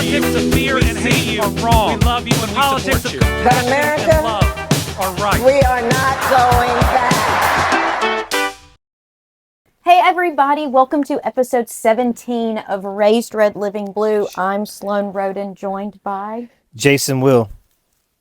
politics of fear and hate are wrong. We love you and politics of compassion and love are right. We are not going back. Hey everybody, welcome to episode 17 of Raised Red Living Blue. I'm Sloan Roden, joined by Jason Will.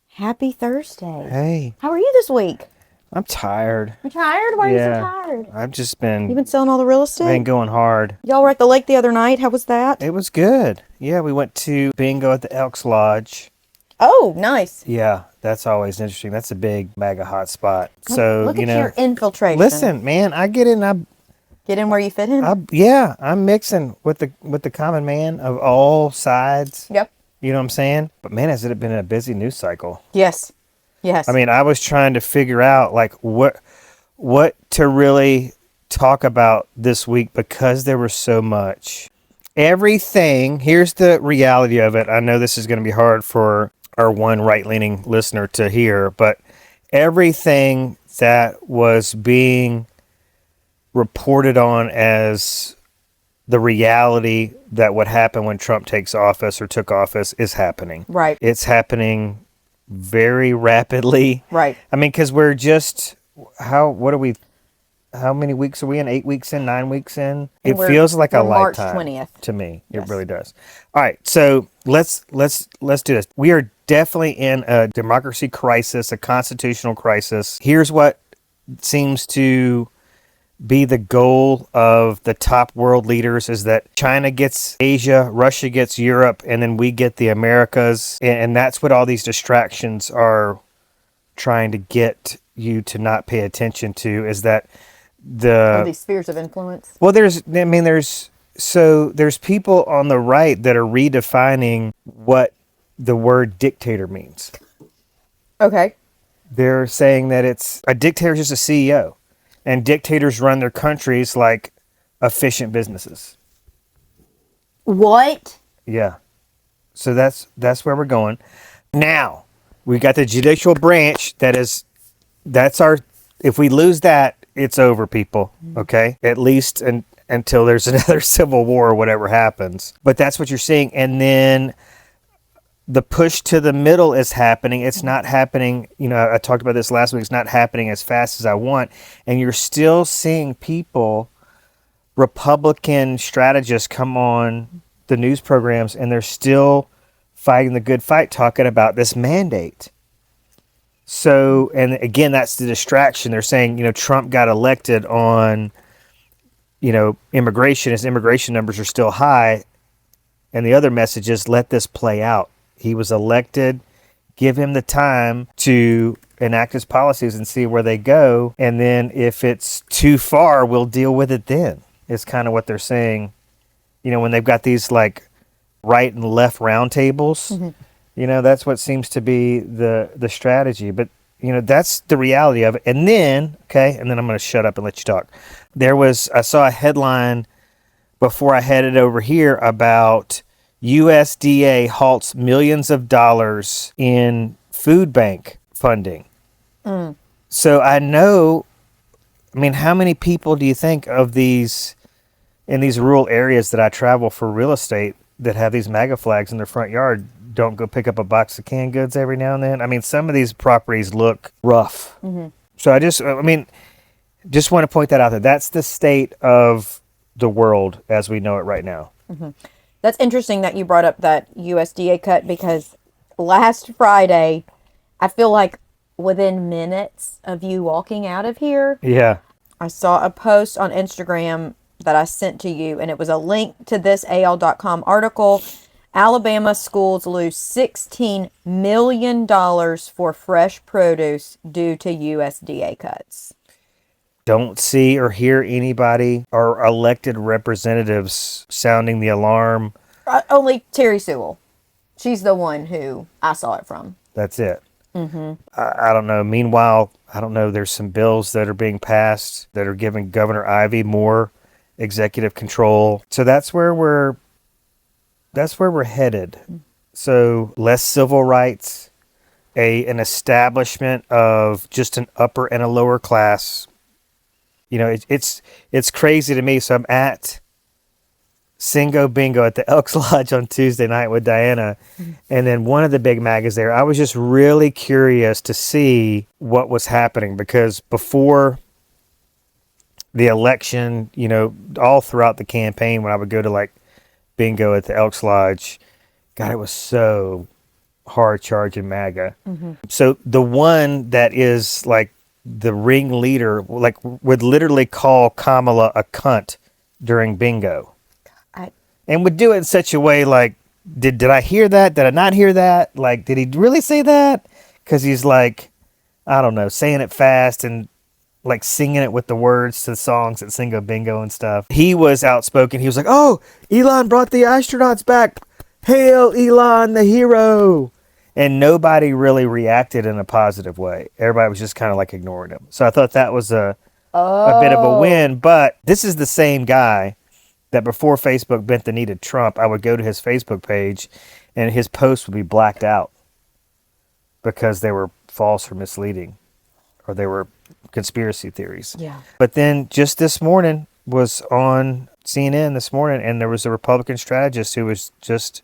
Happy Thursday. Hey. How are you this week? I'm tired. You tired? Why are you so tired? I've just been... You been selling all the real estate? Been going hard. Y'all were at the lake the other night. How was that? It was good. Yeah, we went to bingo at the Elks Lodge. Oh, nice. Yeah, that's always interesting. That's a big mega hot spot. So, Look at your infiltration. Listen, man, I get in. Get in where you fit in? I'm mixing with the common man of all sides. Yep. You know what I'm saying? But man, has it been a busy news cycle? Yes. Yes. I mean, I was trying to figure out like what to really talk about this week because there was so much. Everything, here's the reality of it. I know this is going to be hard for our one right-leaning listener to hear, but everything that was being reported on as the reality that would happen when Trump takes office or took office is happening. Right. It's happening very rapidly. Right. I mean, because we're just, how many weeks are we in? 8 weeks in, 9 weeks in? It feels like a lifetime. March 20th. To me. Yes. It really does. All right. So let's do this. We are definitely in a democracy crisis, a constitutional crisis. Here's what seems to be the goal of the top world leaders is that China gets Asia, Russia gets Europe, and then we get the Americas. And that's what all these distractions are trying to get you to not pay attention to, is that these spheres of influence. Well, there's people on the right that are redefining what the word dictator means. Okay. They're saying that a dictator is just a CEO. And dictators run their countries like efficient businesses. What? Yeah. So that's where we're going. Now, we got the judicial branch if we lose that, it's over, people. Okay? At least until there's another civil war or whatever happens. But that's what you're seeing. And then the push to the middle is happening. It's not happening, I talked about this last week, it's not happening as fast as I want. And you're still seeing people, Republican strategists come on the news programs, and they're still fighting the good fight, talking about this mandate. So, and again, that's the distraction. They're saying, Trump got elected on, immigration. His immigration numbers are still high. And the other message is, let this play out. He was elected, give him the time to enact his policies and see where they go. And then if it's too far, we'll deal with it then, is kind of what they're saying. When they've got these like right and left roundtables, that's what seems to be the strategy. But, that's the reality of it. And then I'm going to shut up and let you talk. I saw a headline before I headed over here about USDA halts millions of dollars in food bank funding. So how many people do you think of these in these rural areas that I travel for real estate that have these MAGA flags in their front yard don't go pick up a box of canned goods every now and then? I mean, some of these properties look rough. So I just want to point that out there. That's the state of the world as we know it right now. That's interesting that you brought up that USDA cut, because last Friday, I feel like within minutes of you walking out of here, I saw a post on Instagram that I sent to you, and it was a link to this AL.com article. Alabama schools lose $16 million for fresh produce due to USDA cuts. Don't see or hear anybody or elected representatives sounding the alarm. Only Terry Sewell. She's the one who I saw it from. That's it. I don't know. Meanwhile, I don't know. There's some bills that are being passed that are giving Governor Ivey more executive control. So that's where we're headed. So less civil rights, an establishment of just an upper and a lower class. It's crazy to me. So I'm at Singo Bingo at the Elks Lodge on Tuesday night with Diana. And then one of the big magas there. I was just really curious to see what was happening, because before the election, you know, all throughout the campaign, when I would go to like bingo at the Elks Lodge, God, it was so hard charging MAGA. So the one that is like the ringleader, like, would literally call Kamala a cunt during bingo. And would do it in such a way like, did I hear that? Did I not hear that? Like, did he really say that? Because he's like, I don't know, saying it fast and like singing it with the words to the songs at Singo Bingo and stuff. He was outspoken. He was like, oh, Elon brought the astronauts back. Hail Elon, the hero. And nobody really reacted in a positive way. Everybody was just kind of like ignoring him. So I thought that was a bit of a win. But this is the same guy that before Facebook bent the knee to Trump, I would go to his Facebook page and his posts would be blacked out because they were false or misleading, or they were conspiracy theories. Yeah. But then just this morning was on CNN this morning, and there was a Republican strategist who was just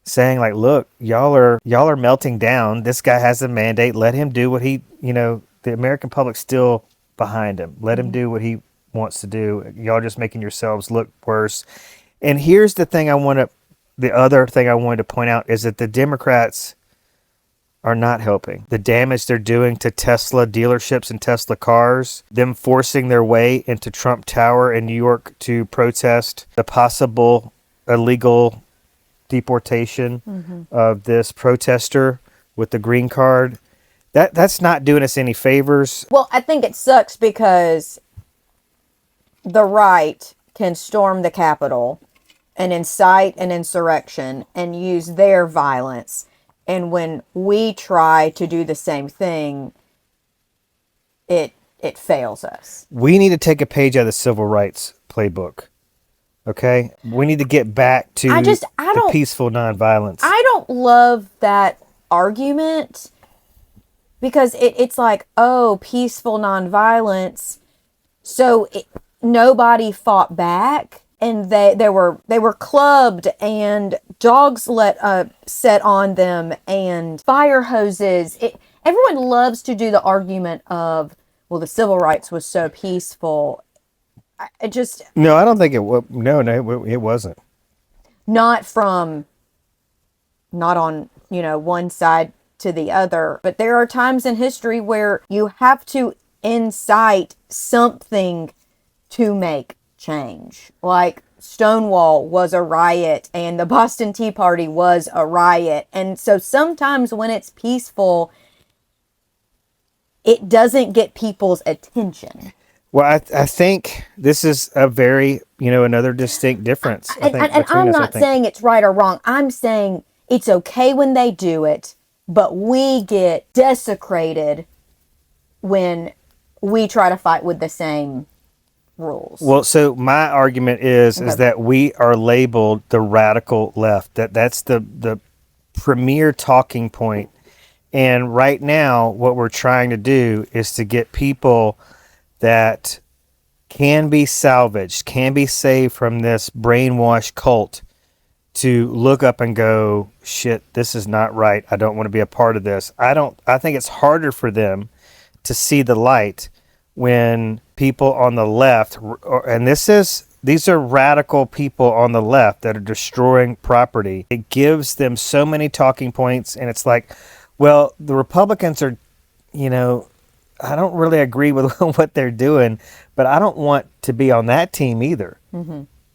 saying like, look, y'all are melting down. This guy has a mandate. Let him do what he, you know, the American public's still behind him. Let him do what he wants to do. Y'all just making yourselves look worse. And here's the thing the other thing I wanted to point out is that the Democrats are not helping. The damage they're doing to Tesla dealerships and Tesla cars, them forcing their way into Trump Tower in New York to protest the possible illegal deportation of this protester with the green card. That's not doing us any favors. Well, I think it sucks because the right can storm the Capitol and incite an insurrection and use their violence. And when we try to do the same thing, it fails us. We need to take a page out of the civil rights playbook. Okay? We need to get back to the peaceful nonviolence. I don't love that argument because it's like, oh, peaceful nonviolence. So nobody fought back, and they were clubbed, and dogs set on them, and fire hoses. Everyone loves to do the argument of, well, the civil rights was so peaceful. No, I don't think it was. No, it wasn't. Not on, one side to the other, but there are times in history where you have to incite something to make change. Like Stonewall was a riot, and the Boston Tea Party was a riot. And so sometimes when it's peaceful, it doesn't get people's attention. Well, I think this is a very, another distinct difference. And I'm not saying it's right or wrong. I'm saying it's okay when they do it, but we get desecrated when we try to fight with the same rules. Well, so my argument is that we are labeled the radical left. That's the premier talking point. And right now, what we're trying to do is to get people that can be salvaged, can be saved from this brainwashed cult to look up and go, shit, this is not right. I don't want to be a part of this. I think it's harder for them to see the light when people on the left, and these are radical people on the left that are destroying property. It gives them so many talking points, and it's like, well, the Republicans are, I don't really agree with what they're doing, but I don't want to be on that team either.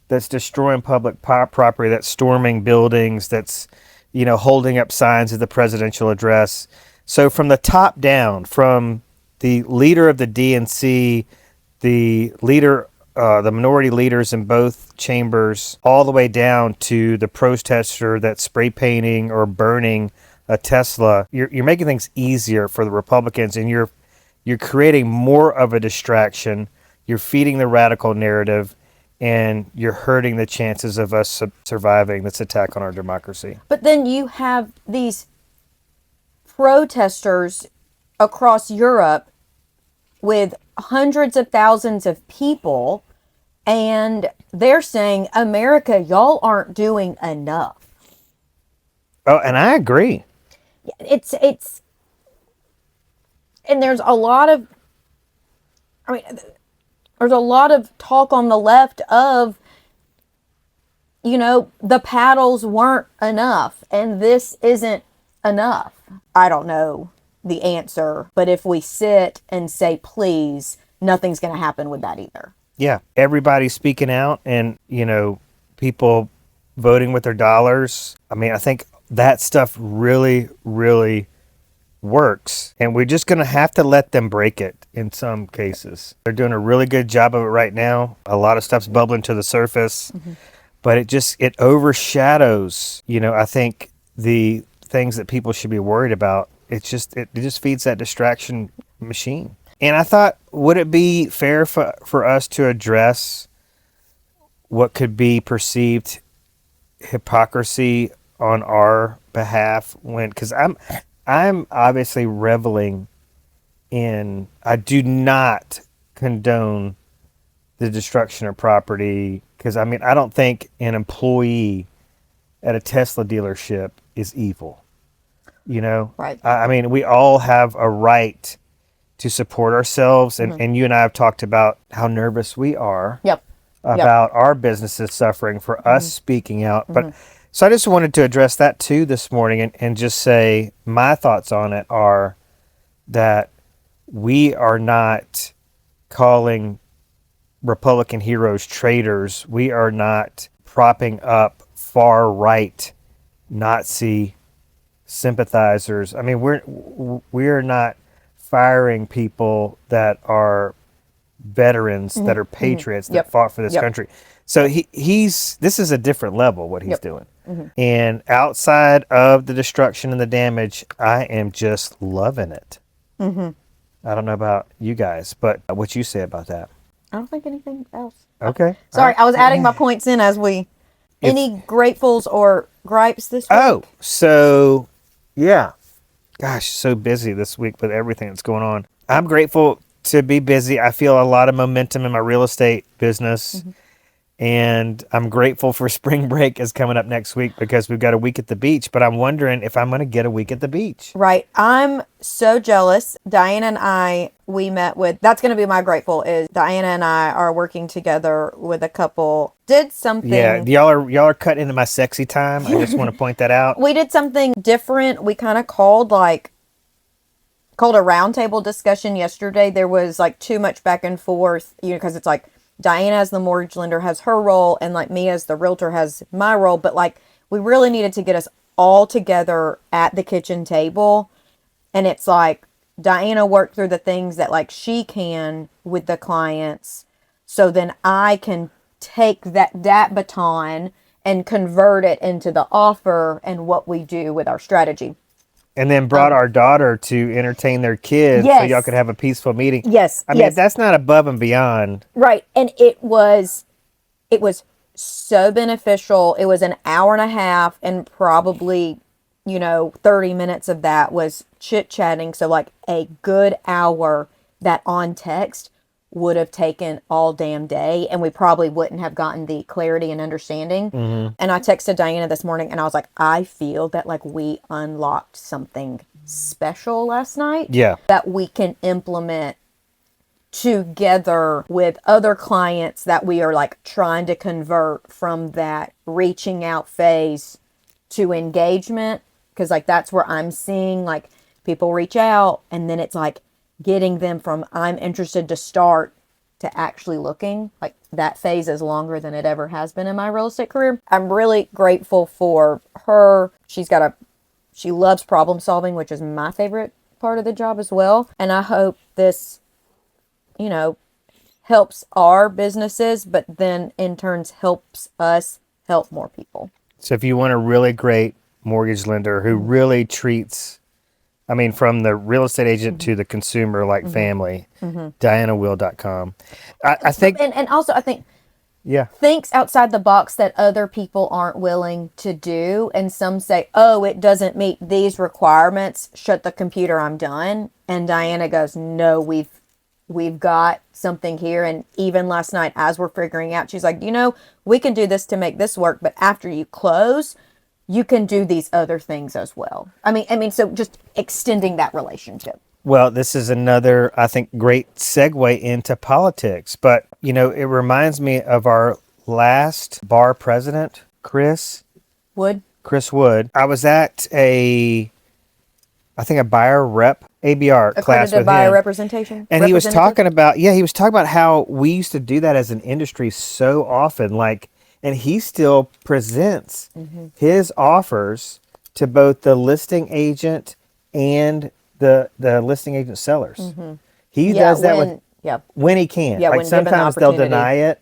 That's destroying public property, that's storming buildings, that's, holding up signs of the presidential address. So from the top down, from the leader of the DNC, the leader, the minority leaders in both chambers, all the way down to the protester that's spray painting or burning a Tesla, you're making things easier for the Republicans, and you're creating more of a distraction. You're feeding the radical narrative, and you're hurting the chances of us surviving this attack on our democracy. But then you have these protesters across Europe with hundreds of thousands of people, and they're saying, America, y'all aren't doing enough. Oh, and I agree. It's, and there's a lot of, I mean, there's a lot of talk on the left of, you know, the paddles weren't enough and this isn't enough. I don't know the answer, but if we sit and say please, nothing's going to happen with that either. Yeah, everybody's speaking out and, you know, people voting with their dollars. I mean, I think that stuff really, really works. And we're just going to have to let them break it in some cases. They're doing a really good job of it right now. A lot of stuff's bubbling to the surface, but it overshadows, you know, I think the things that people should be worried about. It just feeds that distraction machine. And I thought, would it be fair for us to address what could be perceived hypocrisy on our behalf because I'm obviously reveling in, I do not condone the destruction of property because I mean, I don't think an employee at a Tesla dealership is evil, you know? Right. I mean, we all have a right to support ourselves. And you and I have talked about how nervous we are about our businesses suffering for us speaking out. But so I just wanted to address that too this morning and just say my thoughts on it are that we are not calling Republican heroes traitors. We are not propping up far right Nazi sympathizers. I mean, we're not firing people that are veterans, that are patriots, that fought for this country. So this is a different level what he's doing. And outside of the destruction and the damage, I am just loving it. I don't know about you guys, but what you say about that? I don't think anything else. Okay. Sorry, I was adding my points in as we. Any gratefuls or gripes this week? Oh, so yeah. Gosh, so busy this week with everything that's going on. I'm grateful to be busy. I feel a lot of momentum in my real estate business. And I'm grateful for spring break is coming up next week because we've got a week at the beach. But I'm wondering if I'm going to get a week at the beach. Right. I'm so jealous. Diana and I, we met with, that's going to be my grateful is Diana and I are working together with a couple, did something. Yeah, y'all are cut into my sexy time. I just want to point that out. We did something different. We kind of called a roundtable discussion yesterday. There was like too much back and forth, you know, because it's like, Diana as the mortgage lender has her role and like me as the realtor has my role. But like we really needed to get us all together at the kitchen table. And it's like Diana worked through the things that like she can with the clients. So then I can take that baton and convert it into the offer and what we do with our strategy. And then brought our daughter to entertain their kids so y'all could have a peaceful meeting. Yes. I mean, that's not above and beyond. Right. And it was so beneficial. It was an hour and a half and probably, 30 minutes of that was chit chatting. So like a good hour that on text would have taken all damn day and we probably wouldn't have gotten the clarity and understanding. And I texted Diana this morning and I was like, I feel that like we unlocked something special last night that we can implement together with other clients that we are like trying to convert from that reaching out phase to engagement. Cause like that's where I'm seeing like people reach out and then it's like getting them from I'm interested to start to actually looking. Like that phase is longer than it ever has been in my real estate career. I'm really grateful for her. She loves problem solving, which is my favorite part of the job as well. And I hope this, helps our businesses, but then in turns helps us help more people. So if you want a really great mortgage lender who really treats, from the real estate agent to the consumer like family, DianaWill.com. I think... And also, I think... Yeah. Thinks outside the box that other people aren't willing to do. And some say, oh, it doesn't meet these requirements. Shut the computer, I'm done. And Diana goes, no, we've we've got something here. And even last night, as we're figuring out, she's like, we can do this to make this work, but after you close, you can do these other things as well. I mean, so just extending that relationship. Well, this is another, I think, great segue into politics. But, it reminds me of our last bar president, Chris Wood. I was at a buyer rep, ABR class with buyer him. Representation. And he was talking about how we used to do that as an industry so often. And he still presents his offers to both the listing agent and the listing agent sellers. He does that when he can. Yeah, sometimes they'll deny it,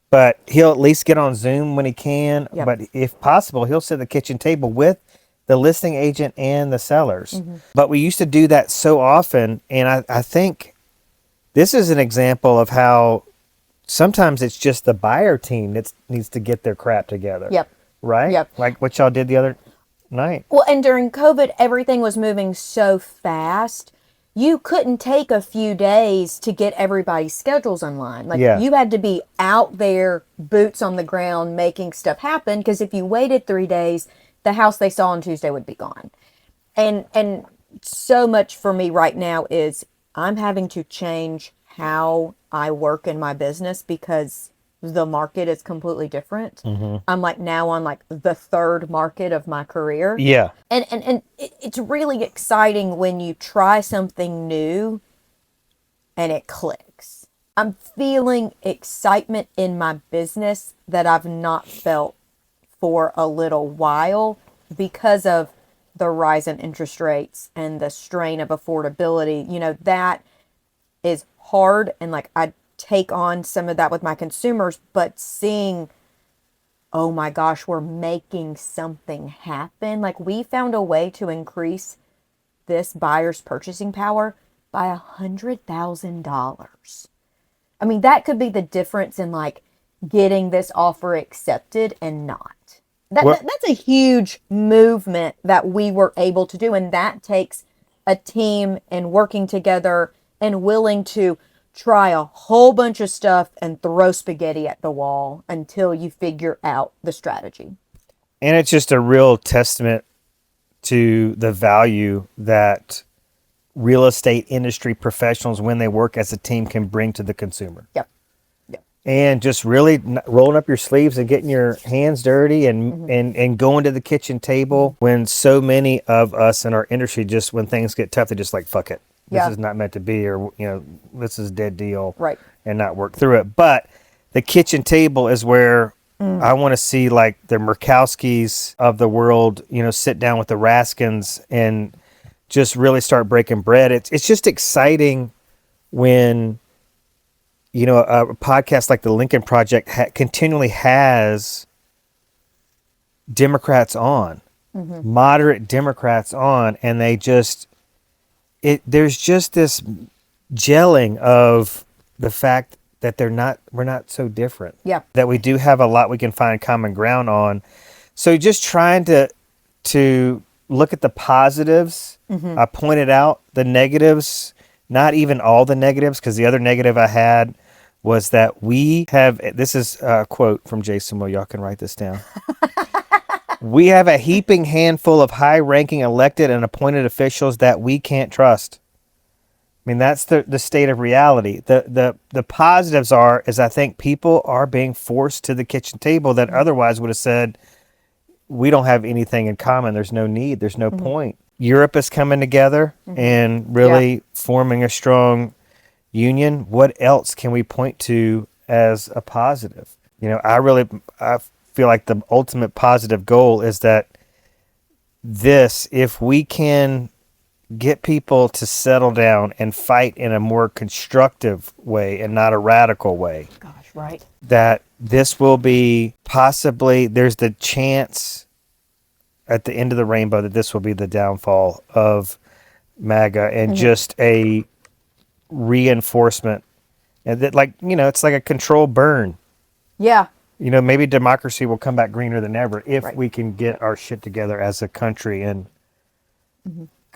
but he'll at least get on Zoom when he can. Yep. But if possible, he'll sit at the kitchen table with the listing agent and the sellers. But we used to do that so often, and I think this is an example of how sometimes it's just the buyer team that needs to get their crap together. Yep. Right? Yep. Like what y'all did the other night. Well, and during COVID, everything was moving so fast. You couldn't take a few days to get everybody's schedules online. You had to be out there, boots on the ground, making stuff happen. Because if you waited 3 days, the house they saw on Tuesday would be gone. And so much for me right now is I'm having to change how I work in my business because the market is completely different. I'm now on the third market of my career. Yeah. And it's really exciting when you try something new and it clicks. I'm feeling excitement in my business that I've not felt for a little while because of the rise in interest rates and the strain of affordability. That is hard. And I take on some of that with my consumers, but seeing, oh my gosh, we're making something happen. We found a way to increase this buyer's purchasing power by $100,000. I mean, that could be the difference in getting this offer accepted and not. That's a huge movement that we were able to do. And that takes a team and working together and willing to try a whole bunch of stuff and throw spaghetti at the wall until you figure out the strategy. And it's just a real testament to the value that real estate industry professionals, when they work as a team, can bring to the consumer. Yep. And just really rolling up your sleeves and getting your hands dirty and going to the kitchen table when so many of us in our industry, just when things get tough, they just fuck it. This is not meant to be, or, this is a dead deal. Right. And not work through it. But the kitchen table is where I want to see the Murkowskis of the world, sit down with the Raskins and just really start breaking bread. It's just exciting when, a podcast like the Lincoln Project continually has Democrats on, moderate Democrats on, and they just, there's just this gelling of the fact that we're not so different. Yeah. That we do have a lot we can find common ground on. So just trying to look at the positives. I pointed out the negatives, not even all the negatives, because the other negative I had was that we have, this is a quote from Jason Will, y'all can write this down. We have a heaping handful of high-ranking elected and appointed officials that we can't trust. I mean, that's the state of reality. The positives is I think people are being forced to the kitchen table that otherwise would have said, we don't have anything in common. There's no need. There's no point. Europe is coming together and really forming a strong union. What else can we point to as a positive? I feel like the ultimate positive goal is that if we can get people to settle down and fight in a more constructive way and not a radical way. Gosh, right. That this will be possibly, there's the chance at the end of the rainbow that this will be the downfall of MAGA and just a reinforcement. And that it's like a controlled burn. Yeah. Maybe democracy will come back greener than ever if we can get our shit together as a country and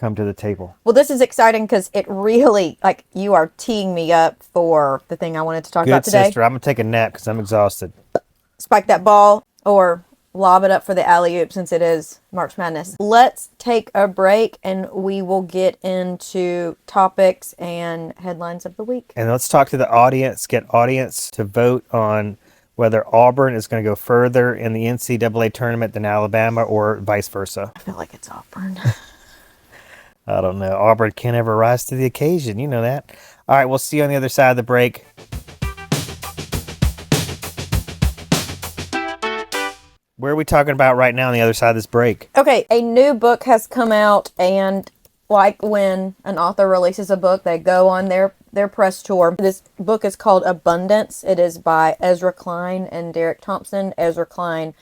come to the table. Well, this is exciting because it really, like, you are teeing me up for the thing I wanted to talk about today. Good, sister. I'm going to take a nap because I'm exhausted. Spike that ball or lob it up for the alley-oop since it is March Madness. Let's take a break and we will get into topics and headlines of the week. And let's talk to the audience, get audience to vote on whether Auburn is going to go further in the NCAA tournament than Alabama or vice versa. I feel like it's Auburn. I don't know. Auburn can't ever rise to the occasion. You know that. All right, we'll see you on the other side of the break. Where are we talking about right now on the other side of this break? Okay, a new book has come out, and like when an author releases a book, they go on their press tour. This book is called Abundance. It is by Ezra Klein and Derek Thompson. Ezra Klein,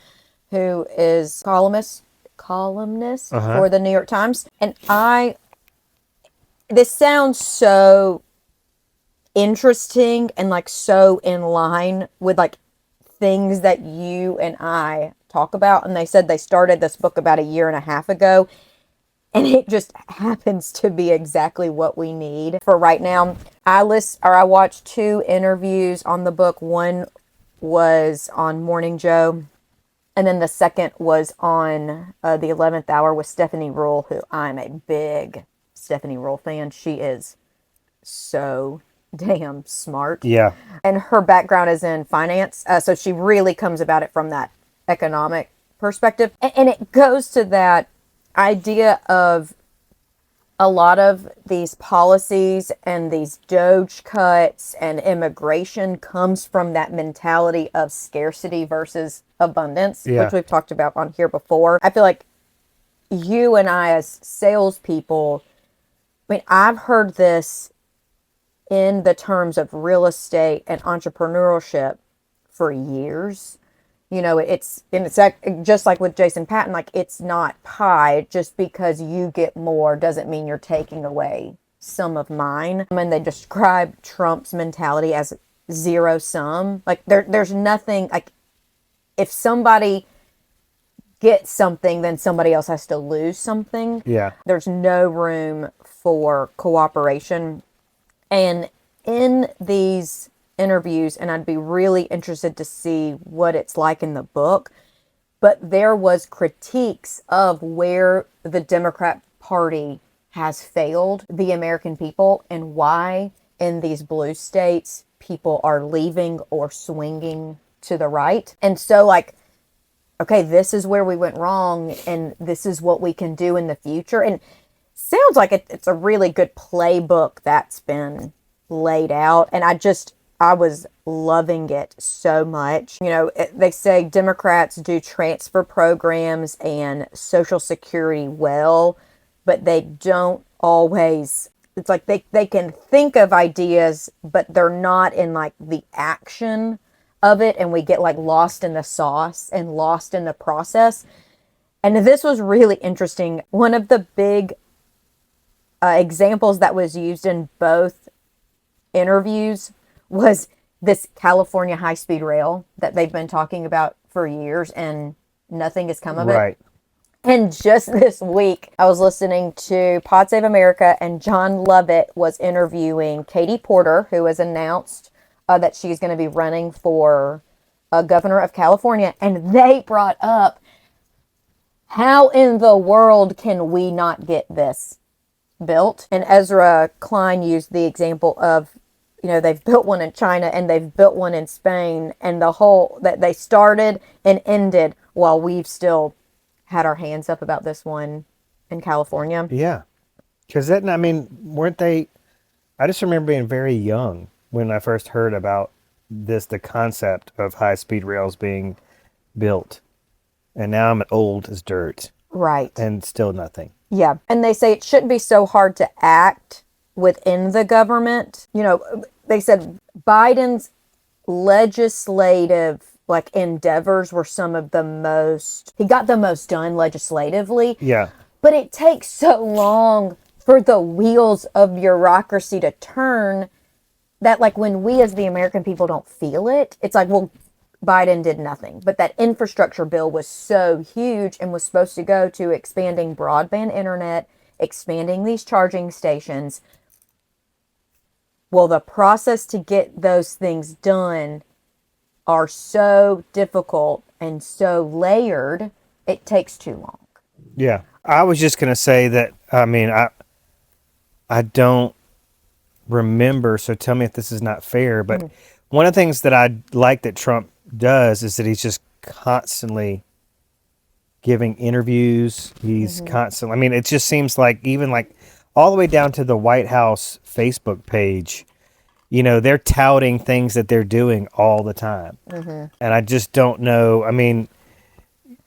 who is columnist for the New York Times. And this sounds so interesting and like so in line with like things that you and I talk about. And they said they started this book about 1.5 years ago. And it just happens to be exactly what we need for right now. I watched 2 interviews on the book. One was on Morning Joe, and then the second was on the 11th Hour with Stephanie Ruhle, who I'm a big Stephanie Ruhle fan. She is so damn smart. Yeah. And her background is in finance, so she really comes about it from that economic perspective. And it goes to that idea of a lot of these policies and these Doge cuts and immigration comes from that mentality of scarcity versus abundance, which we've talked about on here before. I feel like you and I as salespeople, I mean, I've heard this in the terms of real estate and entrepreneurship for years. You know, it's just like with Jason Patton, like it's not pie. Just because you get more doesn't mean you're taking away some of mine. And they describe Trump's mentality as zero sum. Like there's nothing, like if somebody gets something, then somebody else has to lose something. Yeah. There's no room for cooperation. And in these interviews, and I'd be really interested to see what it's like in the book, but there was critiques of where the Democrat Party has failed the American people and why in these blue states people are leaving or swinging to the right. And so like, okay, this is where we went wrong and this is what we can do in the future. And sounds like it's a really good playbook that's been laid out. And I was loving it so much. You know, they say Democrats do transfer programs and Social Security well, but they don't always, it's like they can think of ideas, but they're not in like the action of it. And we get like lost in the sauce and lost in the process. And this was really interesting. One of the big examples that was used in both interviews was this California high-speed rail that they've been talking about for years and nothing has come of it. Right. And just this week, I was listening to Pod Save America and John Lovett was interviewing Katie Porter, who has announced that she's going to be running for governor of California. And they brought up, how in the world can we not get this built? And Ezra Klein used the example of, you know, they've built one in China and they've built one in Spain, and the whole that they started and ended while we've still had our hands up about this one in California. Yeah. Because that, I mean, weren't they, I just remember being very young when I first heard about the concept of high-speed rails being built. And now I'm old as dirt. Right. And still nothing. Yeah. And they say it shouldn't be so hard to act within the government. You know, they said Biden's legislative like endeavors were some of the most, he got the most done legislatively. Yeah. But it takes so long for the wheels of bureaucracy to turn that like when we as the American people don't feel it, it's like, well, Biden did nothing. But that infrastructure bill was so huge and was supposed to go to expanding broadband internet expanding these charging stations. Well, the process to get those things done are so difficult and so layered, it takes too long. Yeah. I was just going to say that, I mean, I don't remember, so tell me if this is not fair, but one of the things that I like that Trump does is that he's just constantly giving interviews. He's constantly, I mean, it just seems like even like all the way down to the White House Facebook page, you know, they're touting things that they're doing all the time. And I just don't know. I mean,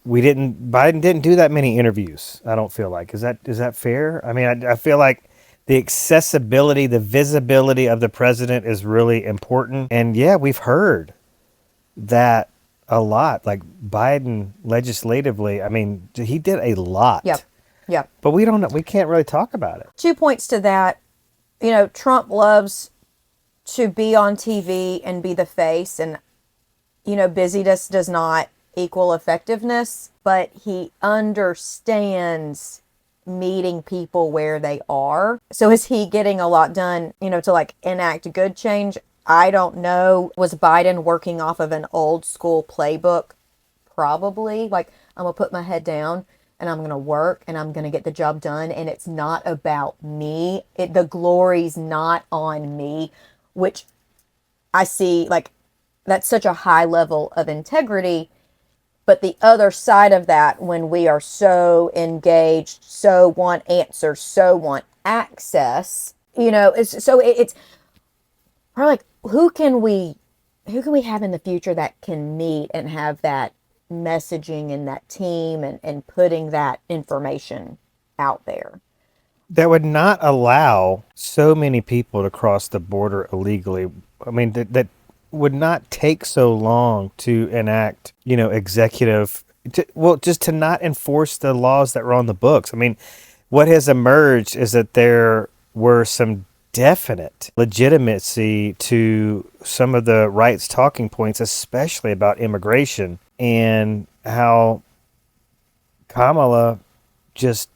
Biden didn't do that many interviews, I don't feel like. Is that fair? I mean, I feel like the accessibility, the visibility of the president is really important. And yeah, we've heard that a lot. Like Biden legislatively, I mean, he did a lot. Yep. But we can't really talk about it. 2 points to that. You know, Trump loves to be on TV and be the face, and, you know, busyness does not equal effectiveness, but he understands meeting people where they are. So is he getting a lot done, you know, to like enact good change? I don't know. Was Biden working off of an old school playbook? Probably. Like, I'm going to put my head down and I'm going to work and I'm going to get the job done. And it's not about me. The glory's not on me, which I see, like, that's such a high level of integrity. But the other side of that, when we are so engaged, so want answers, so want access, you know, it's probably like, who can we have in the future that can meet and have that messaging and that team and putting that information out there? That would not allow so many people to cross the border illegally. I mean, that would not take so long to enact, you know, just to not enforce the laws that were on the books. I mean, what has emerged is that there were some definite legitimacy to some of the right's talking points, especially about immigration, and how Kamala just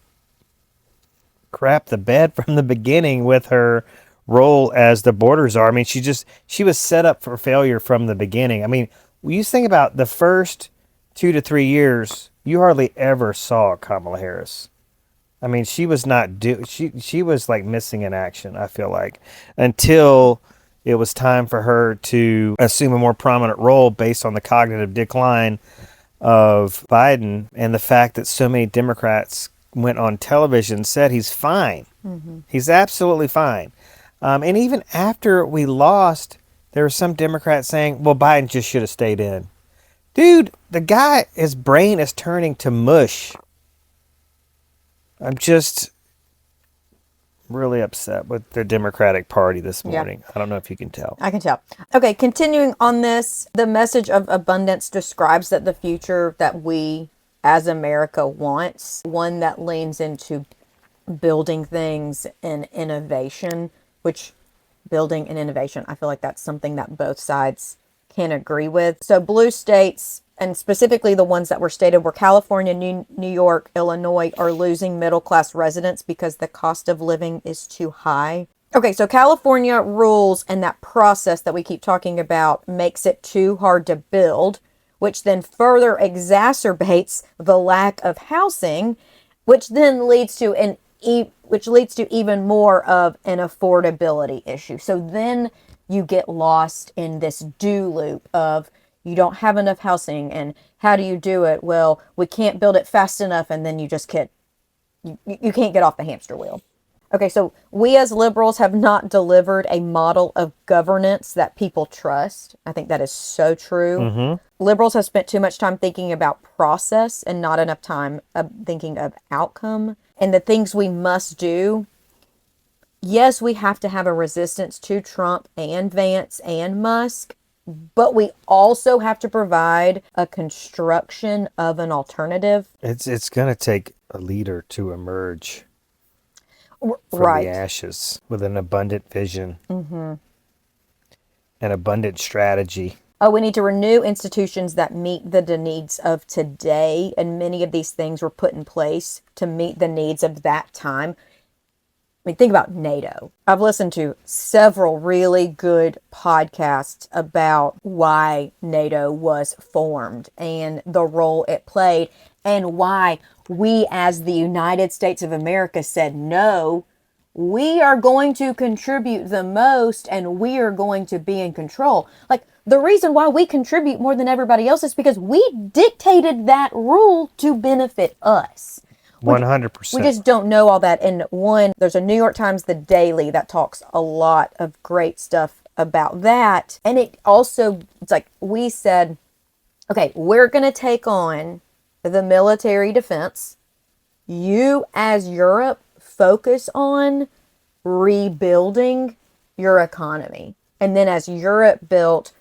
crapped the bed from the beginning with her role as the border czar. I mean, she was set up for failure from the beginning. I mean, when you think about the first 2 to 3 years, you hardly ever saw Kamala Harris. I mean, she was she was like missing in action, I feel like, until it was time for her to assume a more prominent role based on the cognitive decline of Biden and the fact that so many Democrats went on television and said he's fine. He's absolutely fine. And even after we lost, there were some Democrats saying, well, Biden just should have stayed in. Dude, the guy, his brain is turning to mush. I'm just really upset with the Democratic Party this morning. I don't know if you can tell. I can tell. Okay, continuing on this, the message of abundance describes that the future that we as America wants, one that leans into building things and innovation, which building and innovation, I feel like that's something that both sides can agree with. So blue states, and specifically the ones that were stated, were California, New York, Illinois, are losing middle-class residents because the cost of living is too high. Okay, so California rules and that process that we keep talking about makes it too hard to build, which then further exacerbates the lack of housing, which then leads to even more of an affordability issue. So then you get lost in this do loop of you don't have enough housing, and how do you do it? Well, we can't build it fast enough, and then you just can't get off the hamster wheel. Okay, so we as liberals have not delivered a model of governance that people trust. I think that is so true. Liberals have spent too much time thinking about process and not enough time thinking of outcome and the things we must do. Yes, we have to have a resistance to Trump and Vance and Musk, but we also have to provide a construction of an alternative. It's going to take a leader to emerge from the ashes with an abundant vision, an abundant strategy. oh, we need to renew institutions that meet the needs of today. And many of these things were put in place to meet the needs of that time. I mean, think about NATO. I've listened to several really good podcasts about why NATO was formed and the role it played and why we as the United States of America said, no, we are going to contribute the most and we are going to be in control. Like, the reason why we contribute more than everybody else is because we dictated that rule to benefit us. 100%. We just don't know all that. And there's a New York Times, The Daily, that talks a lot of great stuff about that. And it's like we said, okay, we're going to take on the military defense. You, as Europe, focus on rebuilding your economy. And then as Europe built,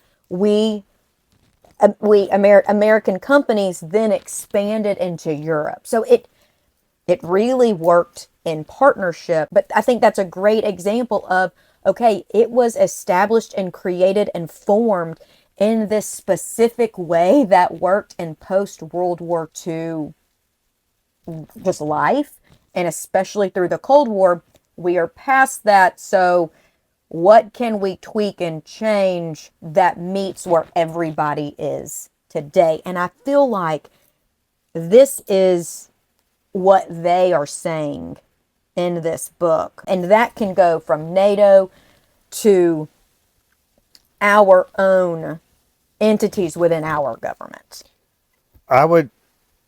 American companies then expanded into Europe. So it really worked in partnership. But I think that's a great example of, okay, it was established and created and formed in this specific way that worked in post-World War II just life, and especially through the Cold War. We are past that, so what can we tweak and change that meets where everybody is today? And I feel like this is what they are saying in this book. And that can go from NATO to our own entities within our government.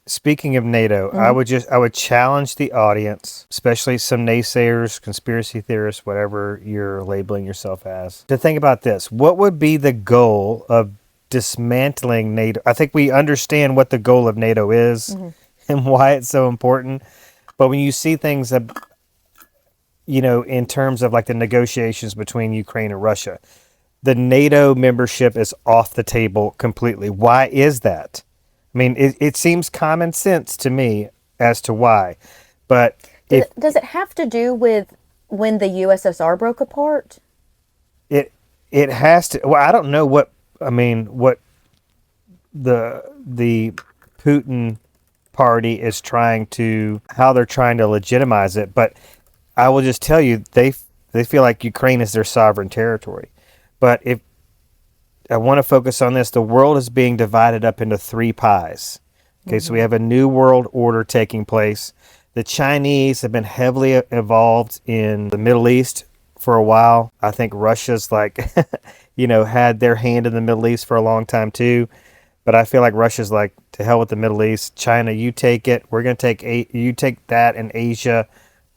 Speaking of NATO, I would challenge the audience, especially some naysayers, conspiracy theorists, whatever you're labeling yourself as, to think about this. What would be the goal of dismantling NATO? I think we understand what the goal of NATO is and why it's so important. But when you see things that, in terms of like the negotiations between Ukraine and Russia, the NATO membership is off the table completely. Why is that? I mean, it seems common sense to me as to why, but does it have to do with when the USSR broke apart? It has to. Well, I don't know what the Putin party is how they're trying to legitimize it, but I will just tell you they feel like Ukraine is their sovereign territory. But if I want to focus on this, the world is being divided up into three pies. Okay, so we have a new world order taking place. The Chinese have been heavily involved in the Middle East for a while. I think Russia's had their hand in the Middle East for a long time too. But I feel like Russia's like, to hell with the Middle East. China, you take it. We're going to you take that in Asia.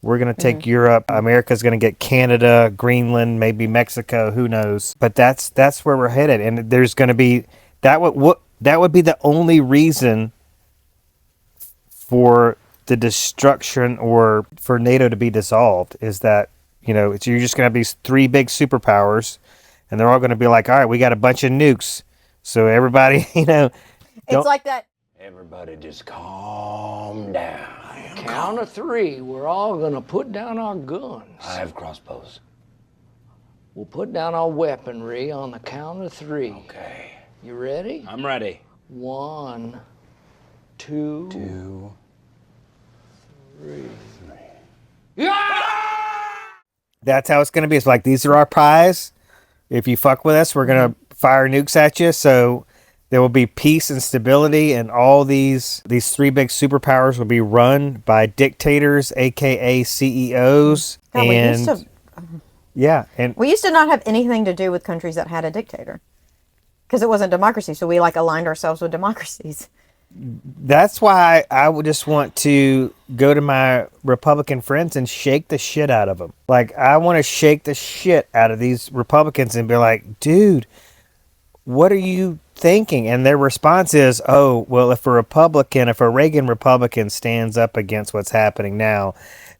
We're going to take Europe. America's going to get Canada, Greenland, maybe Mexico, who knows. But that's where we're headed. And there's going to be that would be the only reason for the destruction or for NATO to be dissolved, is that, you're just going to have these three big superpowers and they're all going to be like, all right, we got a bunch of nukes. So everybody, it's like that. Everybody just calm down. Count of three, we're all gonna put down our guns. I have crossbows. We'll put down our weaponry on the count of three. Okay. You ready? I'm ready. 1, 2, 3. That's how it's going to be. It's like, these are our pies. If you fuck with us, we're going to fire nukes at you. So there will be peace and stability, and all these three big superpowers will be run by dictators, aka CEOs. God, and we used to not have anything to do with countries that had a dictator because it wasn't democracy. So we aligned ourselves with democracies. That's why I would just want to go to my Republican friends and shake the shit out of them. Like, I want to shake the shit out of these Republicans and be like, dude, what are you thinking? And their response is, oh, well, if a Reagan Republican stands up against what's happening now,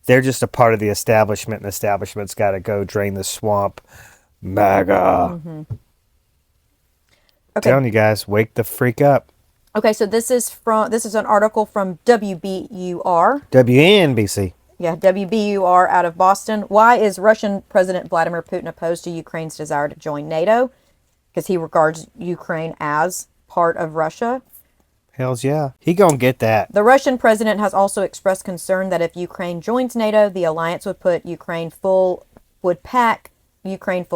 they're just a part of the establishment, and the establishment's got to go drain the swamp. MAGA. Okay. I'm telling you guys, wake the freak up. Okay, so this is an article from WBUR. WNBC. Yeah, WBUR out of Boston. Why is Russian President Vladimir Putin opposed to Ukraine's desire to join NATO? because he regards Ukraine as part of Russia. Hells yeah. He gonna get that. The Russian president has also expressed concern that if Ukraine joins NATO, the alliance would pack Ukraine full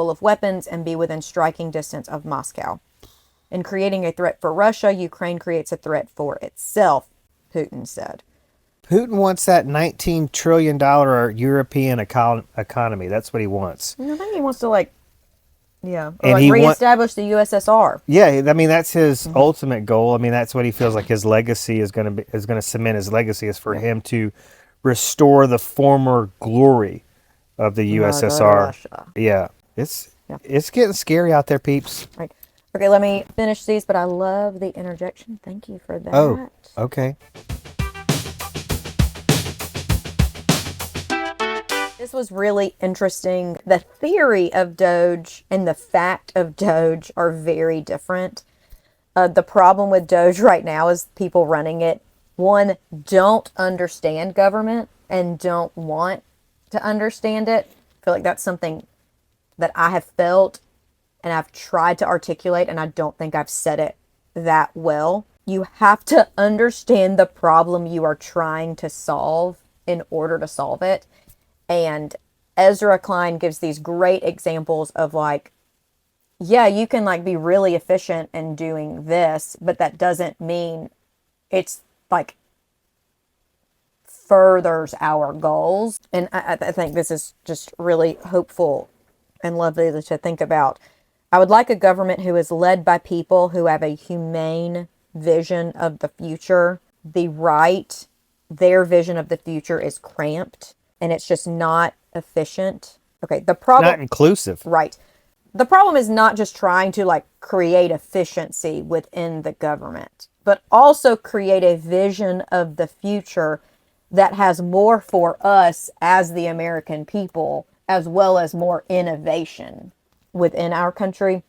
of weapons and be within striking distance of Moscow. In creating a threat for Russia, Ukraine creates a threat for itself, Putin said. Putin wants that $19 trillion European economy. That's what he wants. I think he wants to reestablish the USSR. Yeah, I mean that's his ultimate goal. I mean that's what he feels like his legacy is going to cement. His legacy is for him to restore the former glory of the USSR. Yeah, it's getting scary out there, peeps. Right. Okay, let me finish these, but I love the interjection. Thank you for that. Oh, okay. This was really interesting. The theory of Doge and the fact of Doge are very different. The problem with Doge right now is people running it, one, don't understand government and don't want to understand it. I feel like that's something that I have felt and I've tried to articulate, and I don't think I've said it that well. You have to understand the problem you are trying to solve in order to solve it. And Ezra Klein gives these great examples of you can be really efficient in doing this, but that doesn't mean it's furthers our goals. And I think this is just really hopeful and lovely to think about. I would like a government who is led by people who have a humane vision of the future. The right, their vision of the future is cramped and it's just not efficient. Okay, the problem... Not inclusive. Right. The problem is not just trying to create efficiency within the government, but also create a vision of the future that has more for us as the American people, as well as more innovation within our country.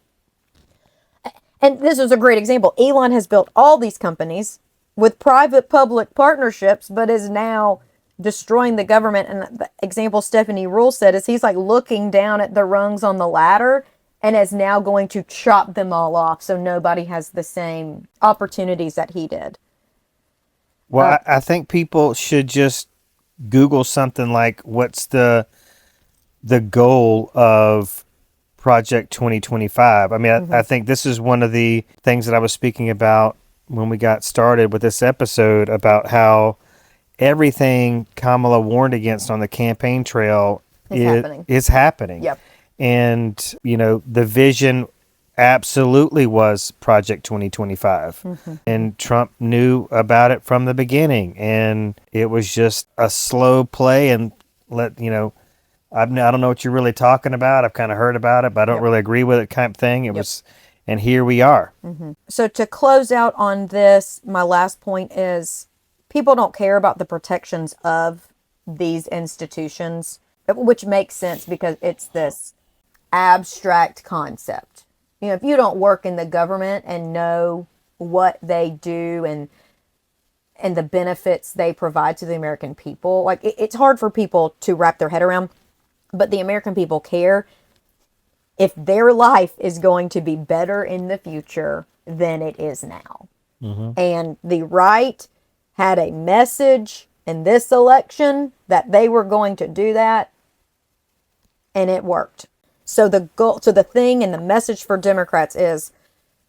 And this is a great example. Elon has built all these companies with private-public partnerships, but is now destroying the government. And the example Stephanie Rule said is he's looking down at the rungs on the ladder and is now going to chop them all off so nobody has the same opportunities that he did. Well, I think people should just Google something like what's the goal of Project 2025. I mean, I think this is one of the things that I was speaking about when we got started with this episode about how everything Kamala warned against on the campaign trail is happening. Yep. And, the vision absolutely was Project 2025. And Trump knew about it from the beginning. And it was just a slow play and I don't know what you're really talking about. I've kind of heard about it, but I don't really agree with it kind of thing. It was, and here we are. So to close out on this, my last point is people don't care about the protections of these institutions, which makes sense because it's this abstract concept. If you don't work in the government and know what they do and the benefits they provide to the American people, it's hard for people to wrap their head around. But the American people care if their life is going to be better in the future than it is now. And the right had a message in this election that they were going to do that, and it worked. So the thing and the message for Democrats is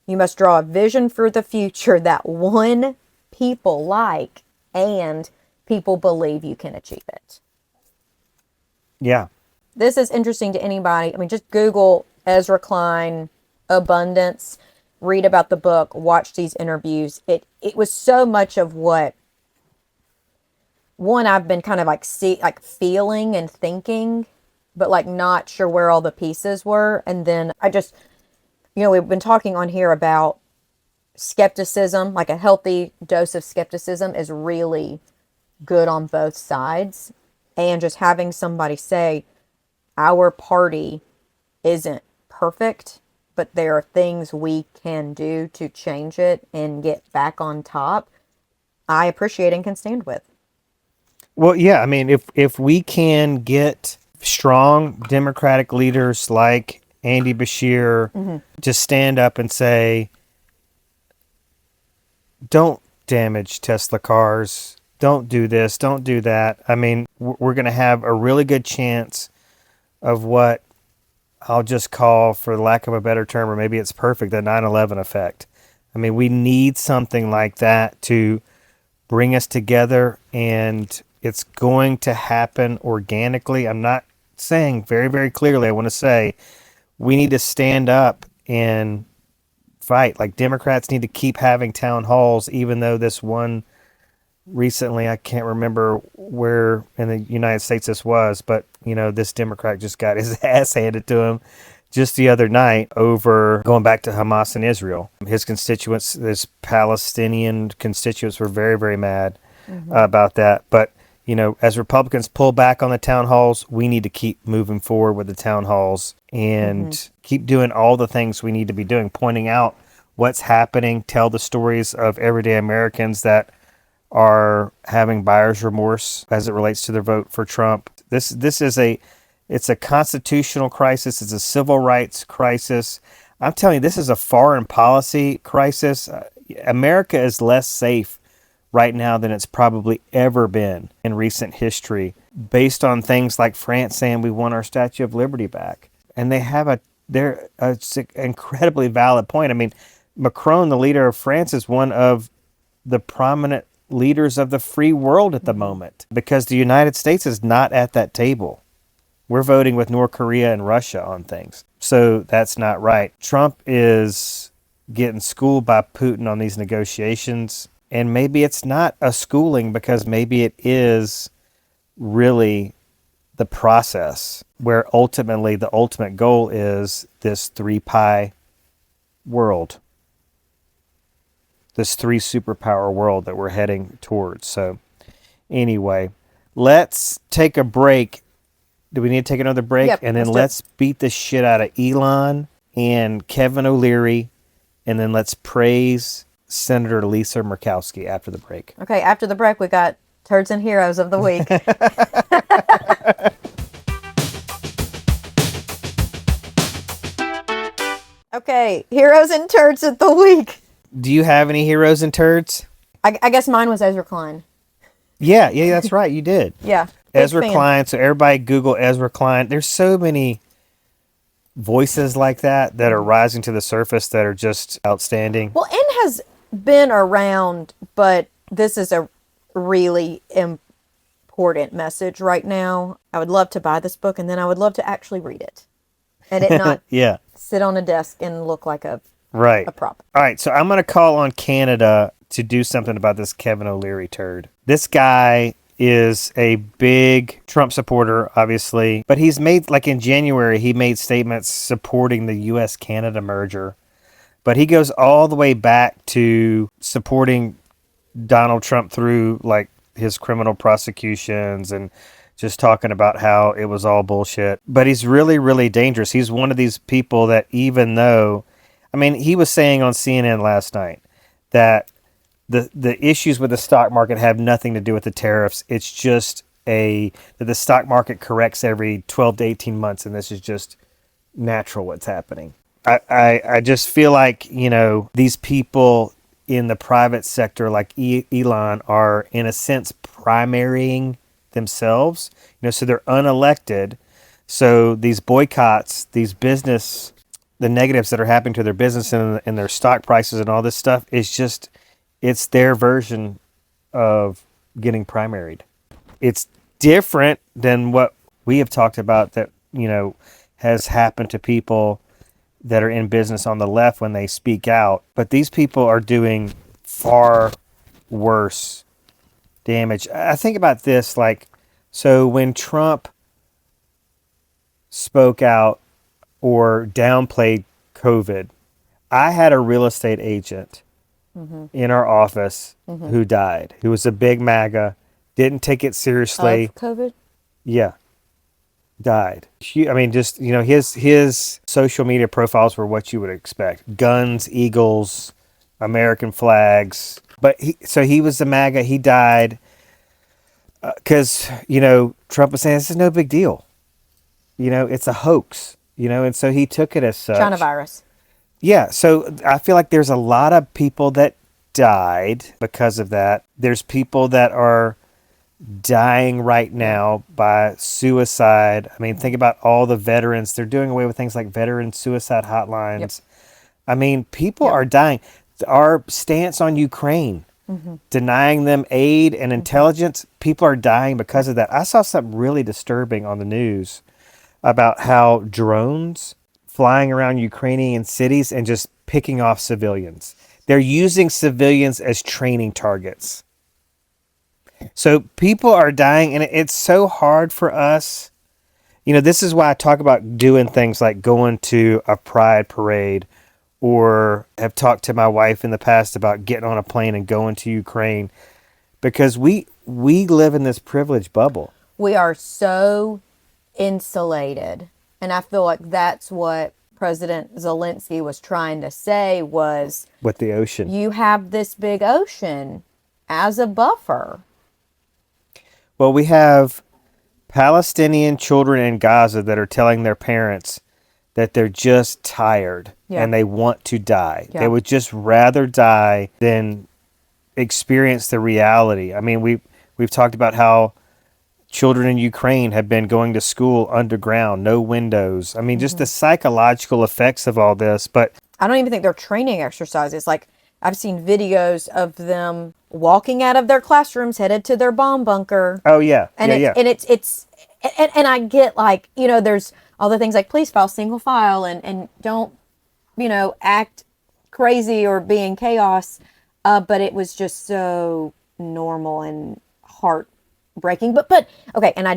you must draw a vision for the future that one, people like, and people believe you can achieve it. Yeah. This is interesting to anybody. I mean, just Google Ezra Klein, abundance, read about the book, watch these interviews. It was so much of what, one, I've been kind of feeling and thinking, but not sure where all the pieces were. And then I just, we've been talking on here about skepticism, a healthy dose of skepticism is really good on both sides. And just having somebody say, our party isn't perfect, but there are things we can do to change it and get back on top, I appreciate and can stand with. Well, yeah, I mean, if we can get strong Democratic leaders like Andy Bashir, just stand up and say, don't damage Tesla cars. Don't do this. Don't do that. I mean, we're going to have a really good chance of what I'll just call, for lack of a better term, or maybe it's perfect, the 9/11 effect. I mean, we need something like that to bring us together, and it's going to happen organically. I'm not saying very, very clearly, I want to say we need to stand up and fight. Like, Democrats need to keep having town halls, even though this one recently, I can't remember where in the United States this was, but this Democrat just got his ass handed to him just the other night over going back to Hamas and Israel. His constituents, his Palestinian constituents, were very, very mad about that. But as Republicans pull back on the town halls, we need to keep moving forward with the town halls and keep doing all the things we need to be doing, pointing out what's happening, tell the stories of everyday Americans that are having buyer's remorse as it relates to their vote for Trump. This is it's a constitutional crisis. It's a civil rights crisis. I'm telling you, this is a foreign policy crisis. America is less safe right now than it's probably ever been in recent history, based on things like France saying we want our Statue of Liberty back. And they have an incredibly valid point. I mean, Macron, the leader of France, is one of the prominent leaders of the free world at the moment, because the United States is not at that table. We're voting with North Korea and Russia on things. So that's not right. Trump is getting schooled by Putin on these negotiations. And maybe it's not a schooling, because maybe it is really the process where ultimately the ultimate goal is this 3-pi world. This 3 superpower world that we're heading towards. So anyway, let's take a break. Do we need to take another break? Yep, and then let's beat the shit out of Elon and Kevin O'Leary. And then let's praise Senator Lisa Murkowski after the break. Okay, after the break, we got Turds and Heroes of the Week. Okay, Heroes and Turds of the Week. Do you have any heroes and turds? I guess mine was Ezra Klein. Yeah, that's right. You did. Yeah. Ezra Klein. So everybody Google Ezra Klein. There's so many voices like that are rising to the surface that are just outstanding. Well, and has been around, but this is a really important message right now. I would love to buy this book, and then I would love to actually read it. And it not sit on a desk and look like a prop. All right, so I'm going to call on Canada to do something about this Kevin O'Leary turd. This guy is a big Trump supporter, obviously, but he's made, like in January, he made statements supporting the U.S.-Canada merger. But he goes all the way back to supporting Donald Trump through like his criminal prosecutions and just talking about how it was all bullshit. But he's really, really dangerous. He's one of these people that, even though, I mean, he was saying on CNN last night that the issues with the stock market have nothing to do with the tariffs. It's just that the stock market corrects every 12 to 18 months, and this is just natural what's happening. I just feel like, these people in the private sector like Elon are, in a sense, primarying themselves. So they're unelected. So these boycotts, these business, the negatives that are happening to their business and their stock prices and all this stuff is just, it's their version of getting primaried. It's different than what we have talked about that, has happened to people that are in business on the left when they speak out. But these people are doing far worse damage. I think about this, so when Trump spoke out or downplayed COVID, I had a real estate agent in our office who died, who was a big MAGA, didn't take it seriously. Of COVID? Yeah. Died. I mean, just, his social media profiles were what you would expect. Guns, eagles, American flags. But he was the MAGA. He died because, Trump was saying this is no big deal. It's a hoax. and so he took it as such. China virus. Yeah, so I feel like there's a lot of people that died because of that. There's people that are dying right now by suicide. I mean, think about all the veterans. They're doing away with things like veteran suicide hotlines. Yep. I mean, people are dying. Our stance on Ukraine, denying them aid and intelligence, people are dying because of that. I saw something really disturbing on the news about how drones flying around Ukrainian cities and just picking off civilians. They're using civilians as training targets. So people are dying, and it's so hard for us. This is why I talk about doing things like going to a pride parade, or have talked to my wife in the past about getting on a plane and going to Ukraine, because we live in this privileged bubble. We are so insulated. And I feel like that's what President Zelensky was trying to say was... With the ocean. You have this big ocean as a buffer. Well, we have Palestinian children in Gaza that are telling their parents that they're just tired and they want to die. Yeah. They would just rather die than experience the reality. I mean, we've talked about how children in Ukraine have been going to school underground, no windows. I mean, just the psychological effects of all this. But I don't even think they're training exercises. Like, I've seen videos of them walking out of their classrooms, headed to their bomb bunker. Oh yeah, and and I get, like, there's all the things like please file single file and don't act crazy or be in chaos. But it was just so normal and heartbreaking. But okay, and I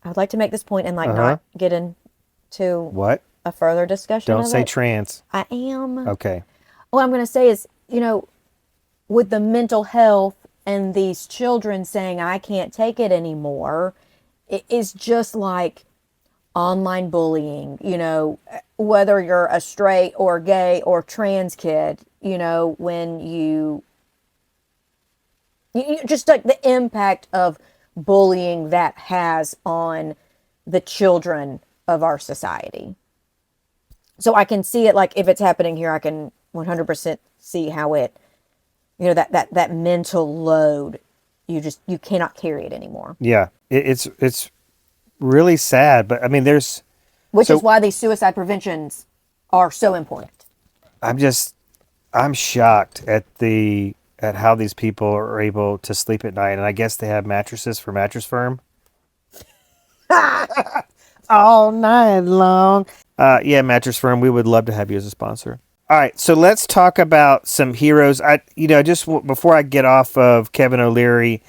would like to make this point and not get into what a further discussion. Don't say trans. I am. Okay. What I'm going to say is, with the mental health and these children saying, I can't take it anymore, it is just like online bullying, whether you're a straight or gay or trans kid, when you just like the impact of bullying that has on the children of our society. So I can see it, like, if it's happening here, I can 100% see how it, that mental load, you cannot carry it anymore. Yeah. It's really sad, but I mean, which is why these suicide preventions are so important. I'm shocked at how these people are able to sleep at night. And I guess they have mattresses for Mattress Firm. All night long. Yeah, Mattress Firm, we would love to have you as a sponsor. All right, so let's talk about some heroes. Just before I get off of Kevin O'Leary,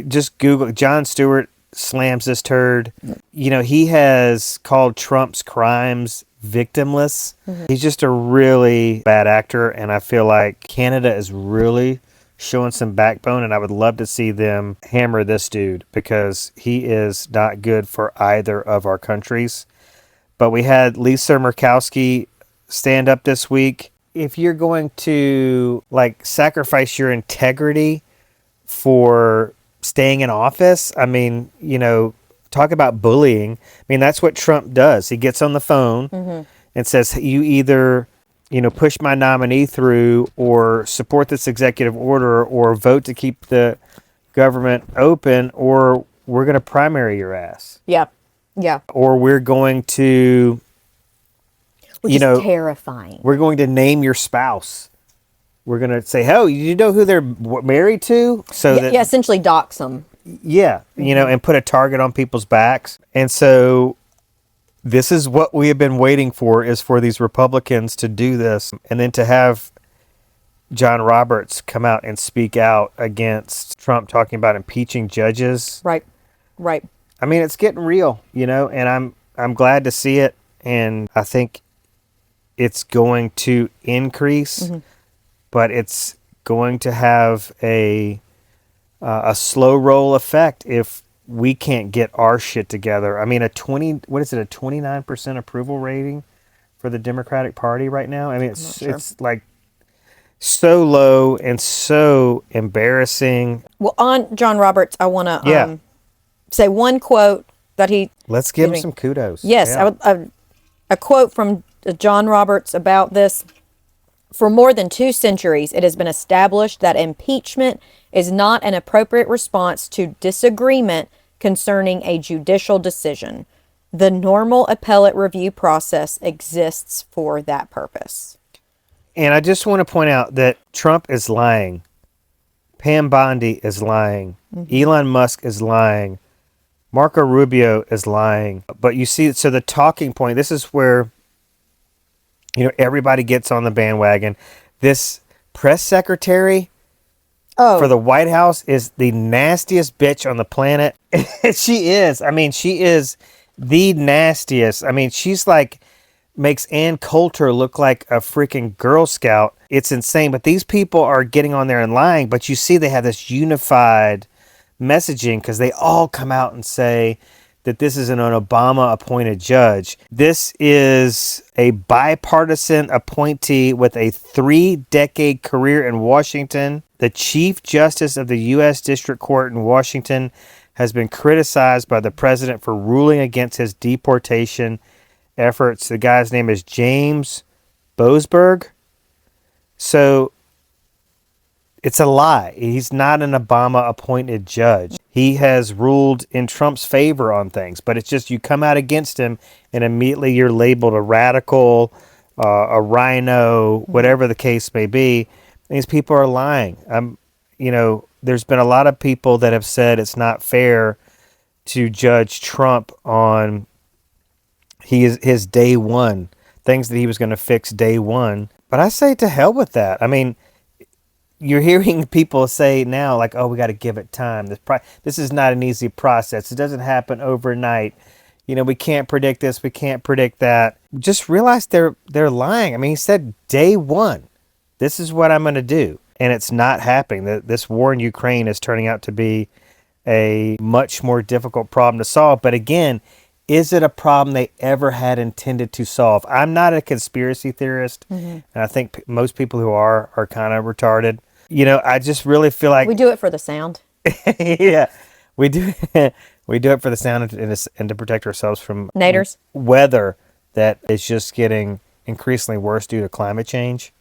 just Google Jon Stewart slams this turd. He has called Trump's crimes victimless. He's just a really bad actor, and I feel like Canada is really showing some backbone, and I would love to see them hammer this dude because he is not good for either of our countries. But we had Lisa Murkowski stand up this week. If you're going to sacrifice your integrity for staying in office, I mean, talk about bullying. I mean, that's what Trump does. He gets on the phone and says, you either, push my nominee through or support this executive order or vote to keep the government open, or we're going to primary your ass. Yeah. Yeah. Or we're going to, which is terrifying. We're going to name your spouse. We're going to say, you know who they're married to? Essentially dox them. Yeah, and put a target on people's backs. And so this is what we have been waiting for, is for these Republicans to do this. And then to have John Roberts come out and speak out against Trump, talking about impeaching judges. Right. I mean, it's getting real, and I'm glad to see it. And I think it's going to increase, but it's going to have a slow roll effect if we can't get our shit together. I mean, a 29% approval rating for the Democratic Party right now. I mean, it's like so low and so embarrassing. Well, on John Roberts, I want to say one quote that he... Let's give him some kudos. Yes, yeah. A quote from John Roberts about this. For more than 2 centuries, it has been established that impeachment is not an appropriate response to disagreement concerning a judicial decision. The normal appellate review process exists for that purpose. And I just want to point out that Trump is lying. Pam Bondi is lying. Elon Musk is lying. Marco Rubio is lying. But you see, so the talking point, this is where, everybody gets on the bandwagon. This press secretary for the White House is the nastiest bitch on the planet. She is. I mean, she is the nastiest. I mean, she's like, makes Ann Coulter look like a freaking Girl Scout. It's insane. But these people are getting on there and lying. But you see they have this unified messaging because they all come out and say that this is an Obama appointed judge. This is a bipartisan appointee with a 3-decade career in Washington. The Chief Justice of the U.S. District Court in Washington has been criticized by the president for ruling against his deportation efforts. The guy's name is James Boasberg. So it's a lie. He's not an Obama appointed judge. He has ruled in Trump's favor on things, but it's just you come out against him and immediately you're labeled a radical, a rhino, whatever the case may be. These people are lying. There's been a lot of people that have said it's not fair to judge Trump on his day one, things that he was going to fix day one. But I say to hell with that. I mean, you're hearing people say now, like, oh, we got to give it time. This is not an easy process. It doesn't happen overnight. We can't predict this. We can't predict that. Just realize they're lying. I mean, he said day one, this is what I'm going to do. And it's not happening. This war in Ukraine is turning out to be a much more difficult problem to solve. But again, is it a problem they ever had intended to solve? I'm not a conspiracy theorist. And I think most people who are kind of retarded. I just really feel like we do it for the sound. Yeah, we do. We do it for the sound and to protect ourselves from Naders. Weather that is just getting increasingly worse due to climate change.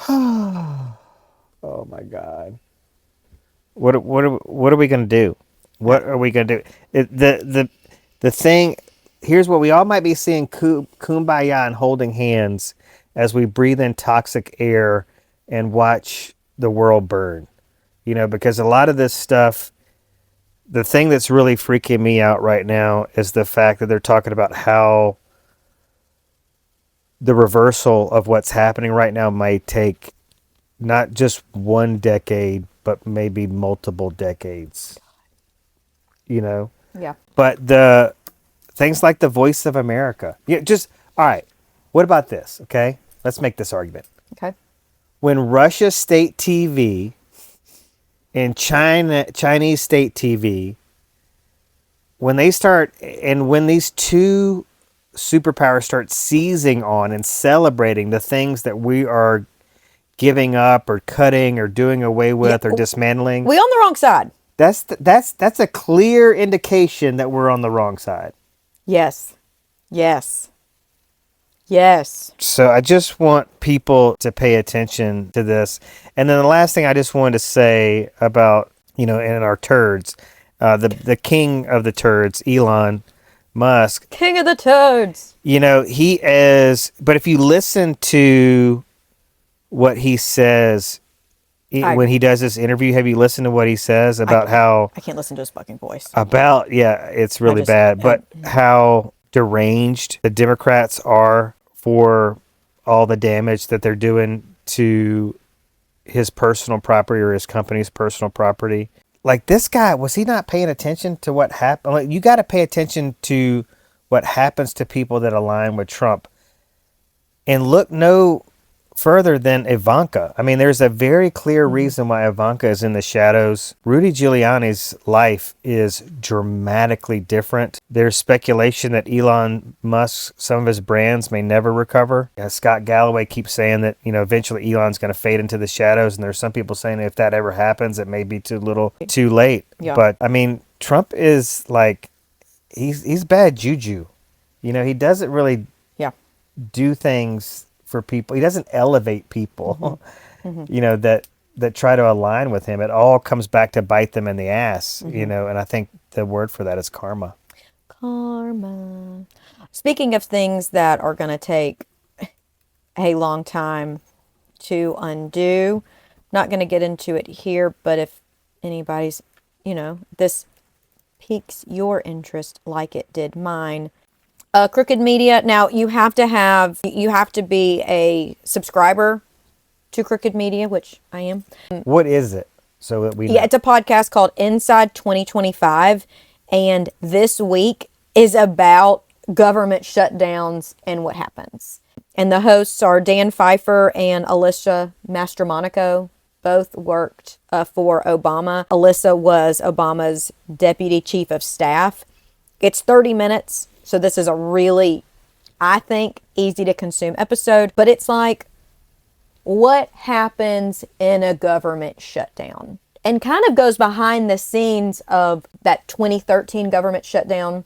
Oh my God! What are we going to do? What are we going to do? The thing here's what we all might be seeing: kumbaya and holding hands as we breathe in toxic air and watch the world burn. Because a lot of this stuff, the thing that's really freaking me out right now is the fact that they're talking about how the reversal of what's happening right now might take not just 1 decade, but maybe multiple decades. Yeah. But the things like the Voice of America. All right. What about this? Okay. Let's make this argument. Okay. When Russia state TV and Chinese state TV, when these two superpowers start seizing on and celebrating the things that we are giving up or cutting or doing away with or dismantling, we on the wrong side. That's a clear indication that we're on the wrong side. Yes. So I just want people to pay attention to this. And then the last thing I just wanted to say about, in our turds, the king of the turds, Elon Musk. King of the turds. He is, but if you listen to what he says when he does this interview, have you listened to what he says about how... I can't listen to his fucking voice. It's really bad, but how deranged the Democrats are for all the damage that they're doing to his personal property or his company's personal property. Like, this guy, was he not paying attention to what happened? Like, you got to pay attention to what happens to people that align with Trump. And look no further than Ivanka. I mean, there's a very clear reason why Ivanka is in the shadows. Rudy Giuliani's life is dramatically different. There's speculation that Elon Musk, some of his brands may never recover. Scott Galloway keeps saying that, eventually Elon's going to fade into the shadows. And there's some people saying if that ever happens, it may be too late. Yeah. But I mean, Trump is like, he's bad juju. You know, he doesn't really do things for people. He doesn't elevate people, you know, that try to align with him. It all comes back to bite them in the ass, you know, and I think the word for that is karma. Karma. Speaking of things that are going to take a long time to undo, not going to get into it here, but if anybody's, you know, this piques your interest like it did mine. Crooked Media. Now you have to be a subscriber to Crooked Media, which I am. What is it? So that we know. Yeah, it's a podcast called Inside 2025, and this week is about government shutdowns and what happens. And the hosts are Dan Pfeiffer and Alicia Mastromonaco. Both worked for Obama. Alyssa was Obama's deputy chief of staff. It's 30 minutes, so this is a really, I think, easy to consume episode. But it's like, what happens in a government shutdown? And kind of goes behind the scenes of that 2013 government shutdown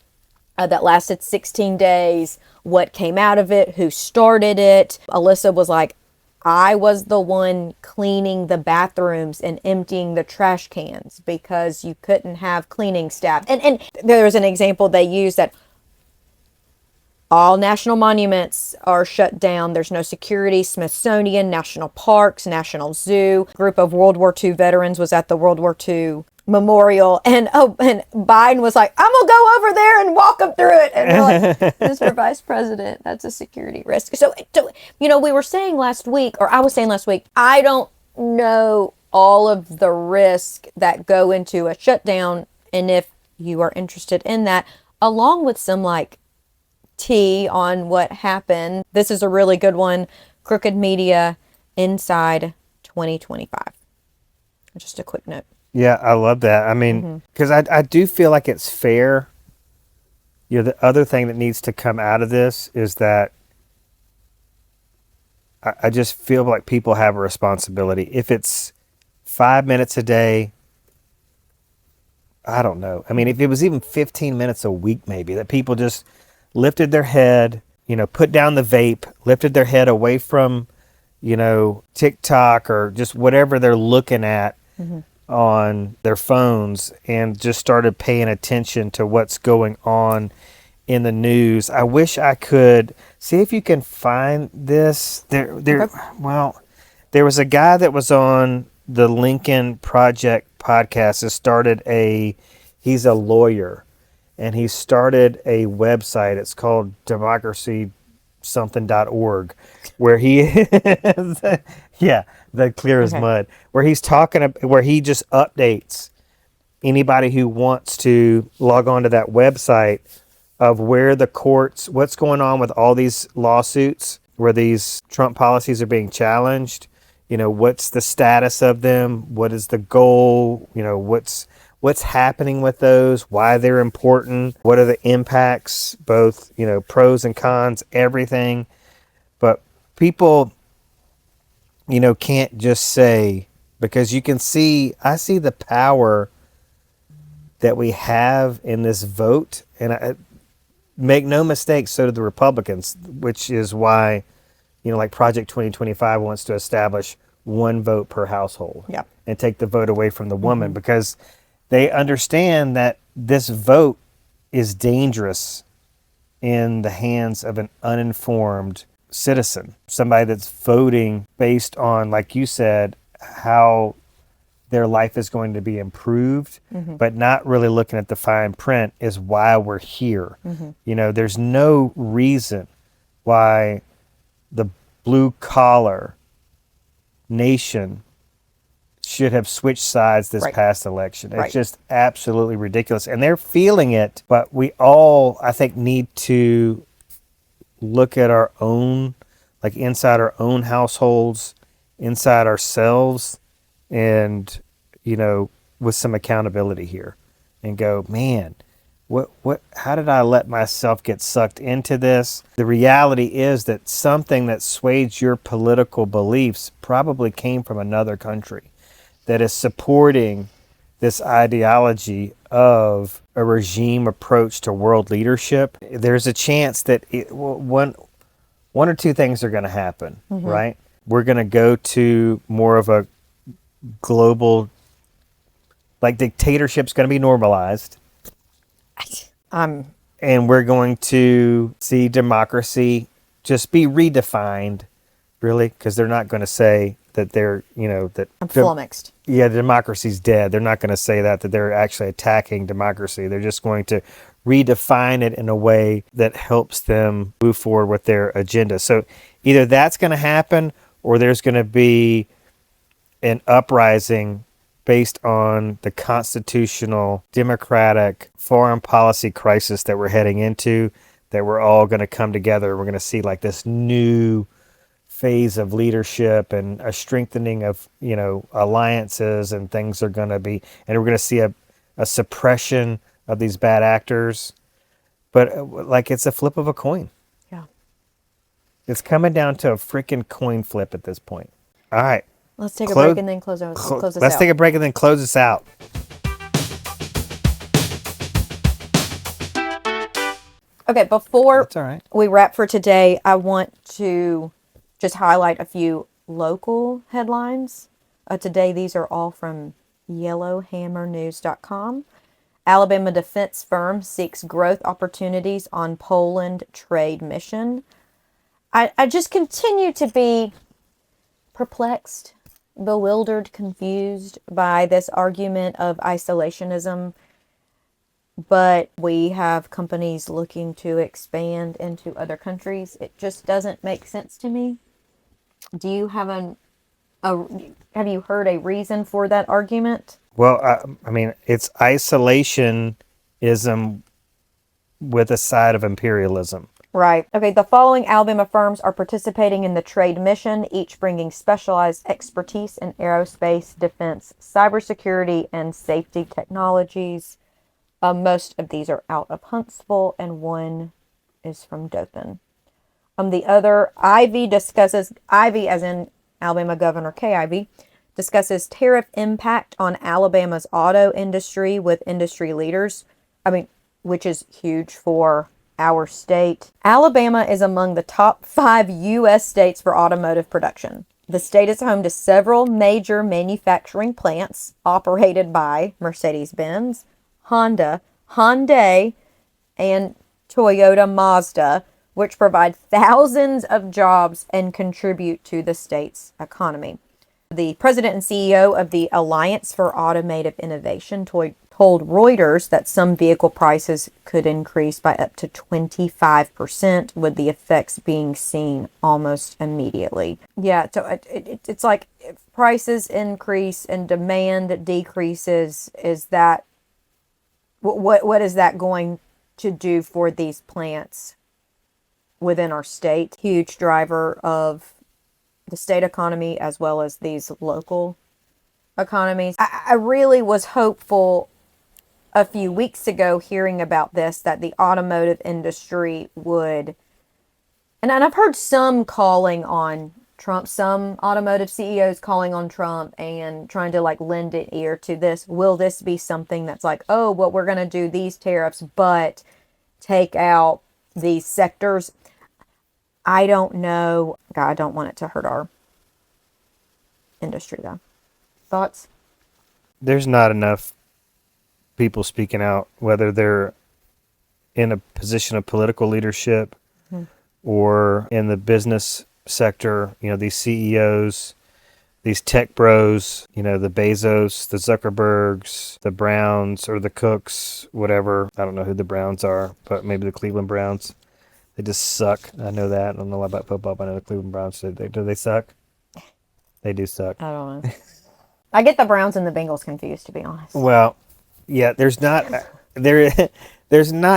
that lasted 16 days. What came out of it? Who started it? Alyssa was like, I was the one cleaning the bathrooms and emptying the trash cans because you couldn't have cleaning staff. And there was an example they used that all national monuments are shut down. There's no security. Smithsonian, national parks, National Zoo. A group of World War II veterans was at the World War II memorial, and Biden was like, I'm gonna go over there and walk them through it. And we're like, Mr. Vice President, that's a security risk. So, you know, we were saying last week, or I was saying last week, I don't know all of the risk that go into a shutdown, and if you are interested in that, along with some like tea on what happened, this is a really good one. Crooked Media, Inside 2025. Just a quick note. Yeah, I love that. I mean, because I do feel like it's fair. You know, the other thing that needs to come out of this is that I just feel like people have a responsibility. If it's 5 minutes a day, I don't know. I mean, if it was even 15 minutes a week, maybe, that people just lifted their head, you know, put down the vape, lifted their head away from, you know, TikTok or just whatever they're looking at on their phones, and just started paying attention to what's going on in the news. I wish I could see if you can find this. Well, there was a guy that was on the Lincoln Project podcast he's a lawyer, and he started a website. It's called democracysomething.org, where he is, the clear as mud, where he just updates anybody who wants to log on to that website of where the courts, what's going on with all these lawsuits where these Trump policies are being challenged. You know, what's the status of them? What is the goal? You know, what's happening with those, why they're important, what are the impacts, both, you know, pros and cons, everything. But people, you know, can't just say, because you can see, I see the power that we have in this vote. And I make no mistake, so do the Republicans, which is why, you know, like Project 2025 wants to establish one vote per household and take the vote away from the woman, because they understand that this vote is dangerous in the hands of an uninformed citizen, somebody that's voting based on, like you said, how their life is going to be improved, but not really looking at the fine print is why we're here. You know, there's no reason why the blue collar nation should have switched sides this past election. It's just absolutely ridiculous. And they're feeling it, but we all, I think, need to look at our own, like inside our own households, inside ourselves, and, you know, with some accountability here, and go, man, how did I let myself get sucked into this? The reality is that something that swayed your political beliefs probably came from another country that is supporting this ideology of a regime approach to world leadership, there's a chance that one or two things are going to happen, right? We're going to go to more of a global, like dictatorship's going to be normalized. And we're going to see democracy just be redefined, really, because they're not going to say that they're, that... I'm flummoxed. Democracy's dead. They're not going to say that they're actually attacking democracy. They're just going to redefine it in a way that helps them move forward with their agenda. So either that's going to happen or there's going to be an uprising based on the constitutional, democratic, foreign policy crisis that we're heading into, that we're all going to come together. We're going to see like this new phase of leadership and a strengthening of, alliances, and things are going to be, and we're going to see a suppression of these bad actors. But like it's a flip of a coin. Yeah. It's coming down to a freaking coin flip at this point. All right. Let's take a break and then close this out. Let's take a break and then close this out. Okay, before That's all right. we wrap for today, I want to just highlight a few local headlines. Today, these are all from yellowhammernews.com. Alabama defense firm seeks growth opportunities on Poland trade mission. I just continue to be perplexed, bewildered, confused by this argument of isolationism. But we have companies looking to expand into other countries. It just doesn't make sense to me. Do you have have you heard a reason for that argument? Well, I mean, it's isolationism with a side of imperialism. Right. Okay, the following Alabama firms are participating in the trade mission, each bringing specialized expertise in aerospace, defense, cybersecurity, and safety technologies. Most of these are out of Huntsville, and one is from Dothan. The other, Ivy discusses, Ivy as in Alabama Governor Kay Ivey, discusses tariff impact on Alabama's auto industry with industry leaders. Which is huge for our state. Alabama is among the top 5 U.S. states for automotive production. The state is home to several major manufacturing plants operated by Mercedes-Benz, Honda, Hyundai, and Toyota Mazda, which provide thousands of jobs and contribute to the state's economy. The president and CEO of the Alliance for Automotive Innovation told Reuters that some vehicle prices could increase by up to 25%, with the effects being seen almost immediately. Yeah, so it's like if prices increase and demand decreases, is that what is that going to do for these plants within our state? Huge driver of the state economy as well as these local economies. I really was hopeful a few weeks ago hearing about this, that the automotive industry would, and I've heard some calling on Trump, some automotive CEOs calling on Trump and trying to like lend an ear to this. Will this be something that's like, oh, well, we're going to do these tariffs, but take out these sectors? I don't know. God, I don't want it to hurt our industry though. Thoughts? There's not enough people speaking out, whether they're in a position of political leadership or in the business sector. These CEOs, these tech bros, the Bezos, the Zuckerbergs, the Browns or the Cooks, whatever. I don't know who the Browns are, but maybe the Cleveland Browns. They just suck. I know that. I don't know a lot about football, but I know the Cleveland Browns. Do they suck? They do suck. I don't know. I get the Browns and the Bengals confused, to be honest. Well, yeah, there's not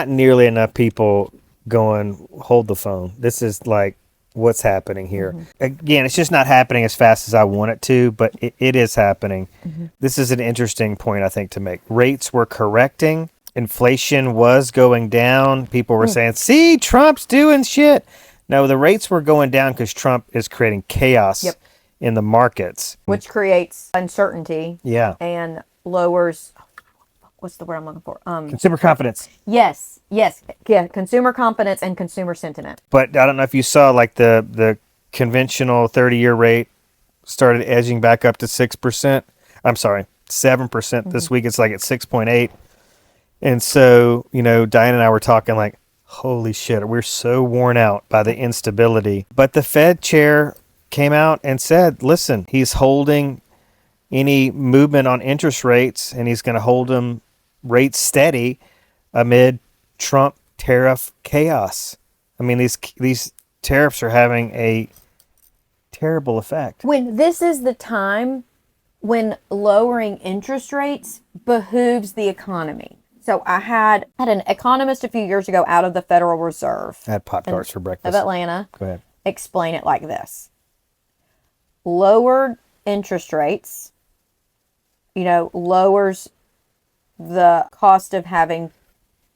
nearly enough people going, hold the phone. This is like what's happening here. Again, it's just not happening as fast as I want it to, but it is happening. This is an interesting point, I think, to make. Rates were correcting. Inflation was going down. People were saying, see, Trump's doing shit. No, the rates were going down because Trump is creating chaos in the markets. Which creates uncertainty. Yeah. And lowers what's the word I'm looking for? Consumer confidence. Yes, yeah, consumer confidence and consumer sentiment. But I don't know if you saw like the conventional 30-year rate started edging back up to 6%. I'm sorry, 7% this week. It's like at 6.8. And so, Diane and I were talking like, holy shit, we're so worn out by the instability. But the Fed chair came out and said, listen, he's holding any movement on interest rates, and he's going to hold them rates steady amid Trump tariff chaos. I mean, these tariffs are having a terrible effect. When this is the time when lowering interest rates behooves the economy. So I had an economist a few years ago out of the Federal Reserve. I had Pop-Tarts for breakfast. Of Atlanta. Go ahead. Explain it like this. Lowered interest rates, lowers the cost of having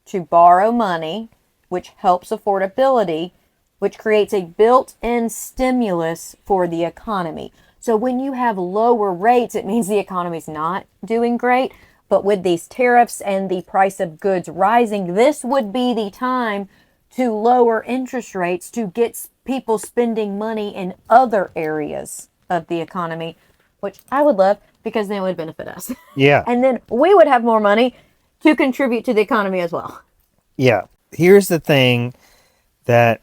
to borrow money, which helps affordability, which creates a built-in stimulus for the economy. So when you have lower rates, it means the economy's not doing great. But with these tariffs and the price of goods rising, this would be the time to lower interest rates to get people spending money in other areas of the economy, which I would love because then it would benefit us. Yeah. And then we would have more money to contribute to the economy as well. Yeah. Here's the thing that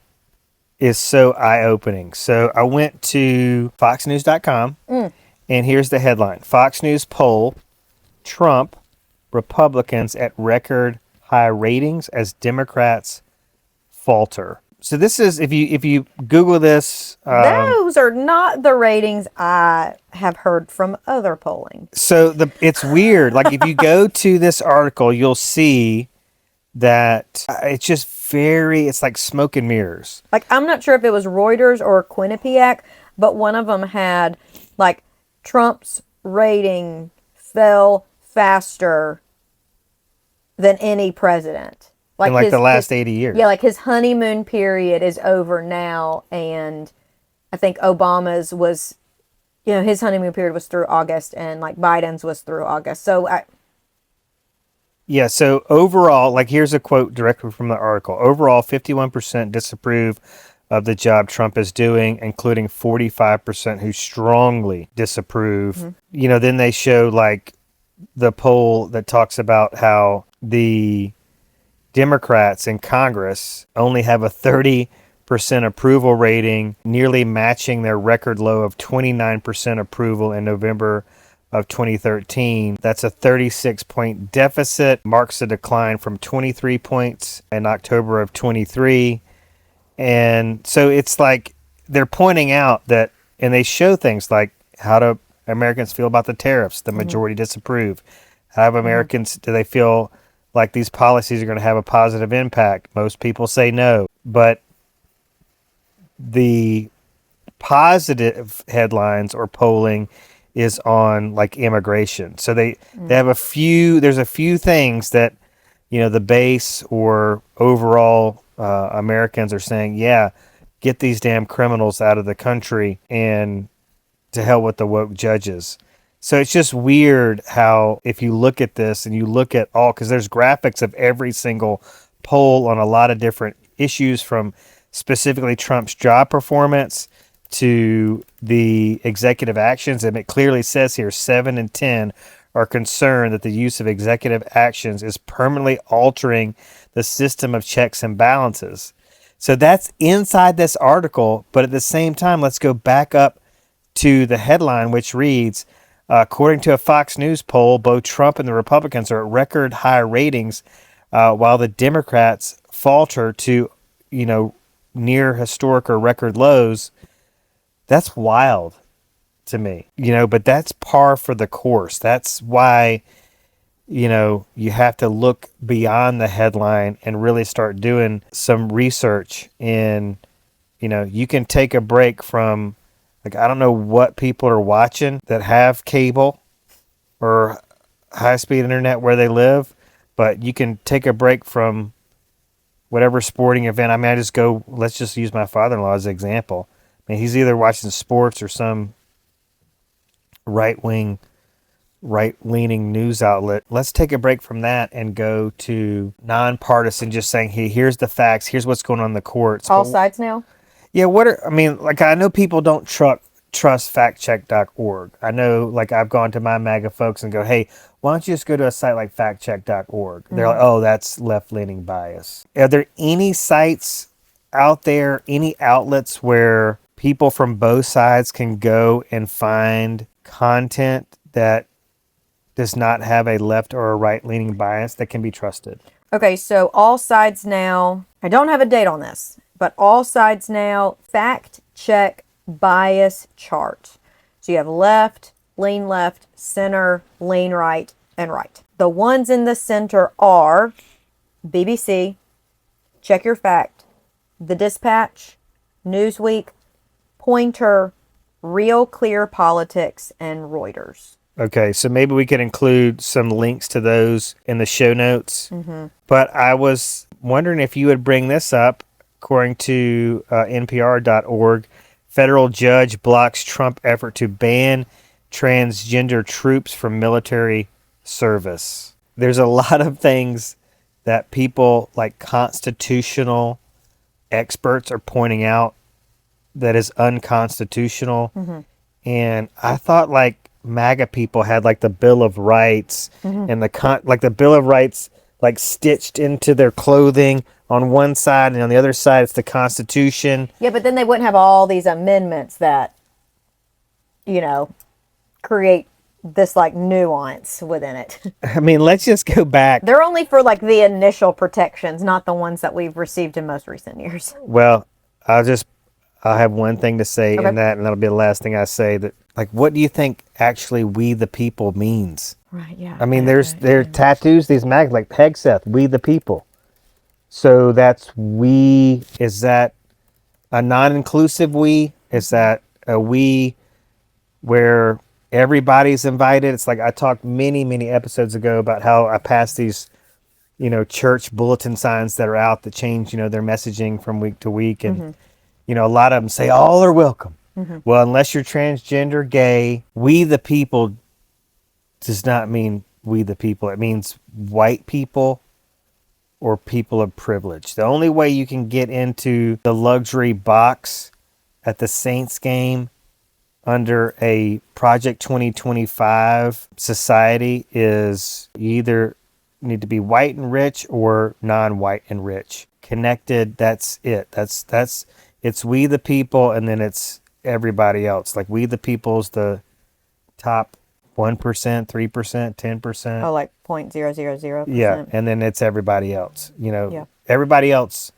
is so eye-opening. So I went to foxnews.com and here's the headline. Fox News poll, Trump, Republicans at record high ratings as Democrats falter. So this is, if you Google this. Those are not the ratings I have heard from other polling. So it's weird. Like if you go to this article, you'll see that it's just it's like smoke and mirrors. Like, I'm not sure if it was Reuters or Quinnipiac, but one of them had, like, Trump's rating fell faster than any president. In the last 80 years. Yeah, like his honeymoon period is over now, and I think Obama's was, his honeymoon period was through August, and like Biden's was through August. So Yeah, so overall, like here's a quote directly from the article. Overall, 51% disapprove of the job Trump is doing, including 45% who strongly disapprove. Then they show like the poll that talks about how the Democrats in Congress only have a 30% approval rating, nearly matching their record low of 29% approval in November of 2013. That's a 36-point deficit, marks a decline from 23 points in October of 23. And so it's like they're pointing out that, and they show things like how do Americans feel about the tariffs? The majority disapprove. How do Americans, do they feel like these policies are going to have a positive impact? Most people say no. But the positive headlines or polling is on like immigration. So they have there's a few things that, the base or overall Americans are saying, yeah, get these damn criminals out of the country and to hell with the woke judges. So it's just weird how if you look at this and you look at because there's graphics of every single poll on a lot of different issues, from specifically Trump's job performance to the executive actions. And it clearly says here 7 in 10 are concerned that the use of executive actions is permanently altering the system of checks and balances. So that's inside this article. But at the same time, let's go back up to the headline, which reads, according to a Fox News poll, both Trump and the Republicans are at record high ratings, while the Democrats falter to, near historic or record lows. That's wild to me, but that's par for the course. That's why, you have to look beyond the headline and really start doing some research. And, you can take a break from, like, I don't know what people are watching that have cable or high-speed internet where they live, but you can take a break from whatever sporting event. I mean, let's just use my father-in-law as an example. I mean, he's either watching sports or some right-wing right-leaning news outlet. Let's take a break from that and go to nonpartisan, just saying, hey, here's the facts, here's what's going on in the courts. All sides now? Yeah, I know people don't trust factcheck.org. I know, like, I've gone to my MAGA folks and go, hey, why don't you just go to a site like factcheck.org? They're like, oh, that's left-leaning bias. Are there any sites out there, any outlets where people from both sides can go and find content that does not have a left or a right-leaning bias that can be trusted? Okay, so All Sides Now, I don't have a date on this, but All Sides Now fact check bias chart. So you have left, center, lean right, and right. The ones in the center are BBC, Check Your Fact, The Dispatch, Newsweek, Pointer, Real Clear Politics, and Reuters. Okay, so maybe we could include some links to those in the show notes. But I was wondering if you would bring this up. According to NPR.org, federal judge blocks Trump effort to ban transgender troops from military service. There's a lot of things that people like constitutional experts are pointing out that is unconstitutional. And I thought like MAGA people had like the Bill of Rights and the Bill of Rights like stitched into their clothing on one side, and on the other side it's the Constitution. Yeah, but then they wouldn't have all these amendments that, create this like nuance within it. I mean, let's just go back. They're only for like the initial protections, not the ones that we've received in most recent years. Well, I'll have one thing to say in that, and that'll be the last thing I say. That, like, what do you think actually "we the people" means? Right. Yeah. I mean, there are tattoos, these mags like Hegseth, "we the people." So that's we. Is that a non-inclusive we? Is that a we where everybody's invited? It's like I talked many episodes ago about how I passed these, church bulletin signs that are out that change, their messaging from week to week, and a lot of them say all are welcome. Well, unless you're transgender, gay, we the people does not mean we the people. It means white people or people of privilege. The only way you can get into the luxury box at the Saints game under a Project 2025 society is you either need to be white and rich or non-white and rich. Connected, that's it. It's we the people, and then it's everybody else. Like we the people's the top 1%, 3%, 10%. Oh, like 0.000%. Yeah, and then it's everybody else. Everybody else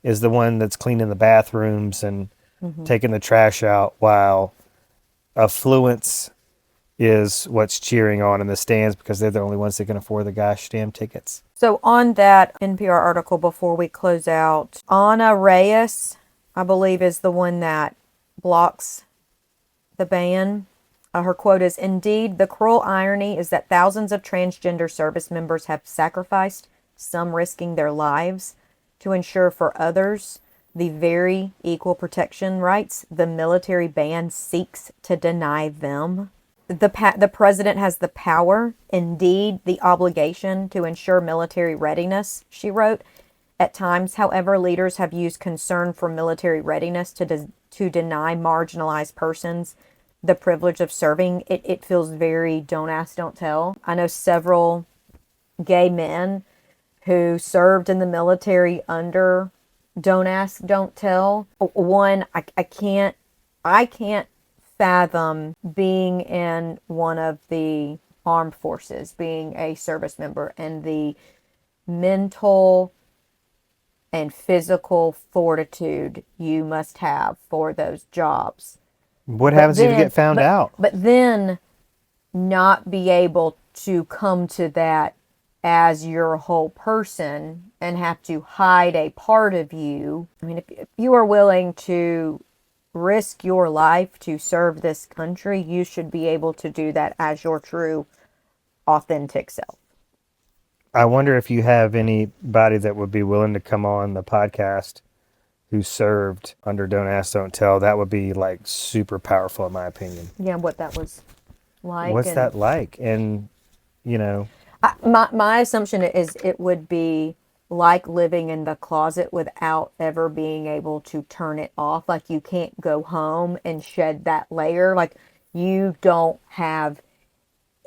is the one that's cleaning the bathrooms and taking the trash out, while affluence is what's cheering on in the stands because they're the only ones that can afford the gosh damn tickets. So on that NPR article, before we close out, Ana Reyes, I believe, is the one that blocks the ban. Her quote is, "Indeed, the cruel irony is that thousands of transgender service members have sacrificed, some risking their lives, to ensure for others the very equal protection rights the military ban seeks to deny them. The president has the power, indeed the obligation, to ensure military readiness," she wrote. At times, however, leaders have used concern for military readiness to deny marginalized persons the privilege of serving. It feels very don't ask, don't tell. I know several gay men who served in the military under don't ask, don't tell. One, I can't fathom being in one of the armed forces, being a service member, and the mental and physical fortitude you must have for those jobs. What happens if you get found out? But then not be able to come to that as your whole person and have to hide a part of you. I mean, if you are willing to risk your life to serve this country, you should be able to do that as your true, authentic self. I wonder if you have anybody that would be willing to come on the podcast who served under Don't Ask, Don't Tell. That would be like super powerful in my opinion. Yeah, what that was. like? What's And that like? And, you know, my assumption is it would be like living in the closet without ever being able to turn it off. Like you can't go home and shed that layer. Like you don't have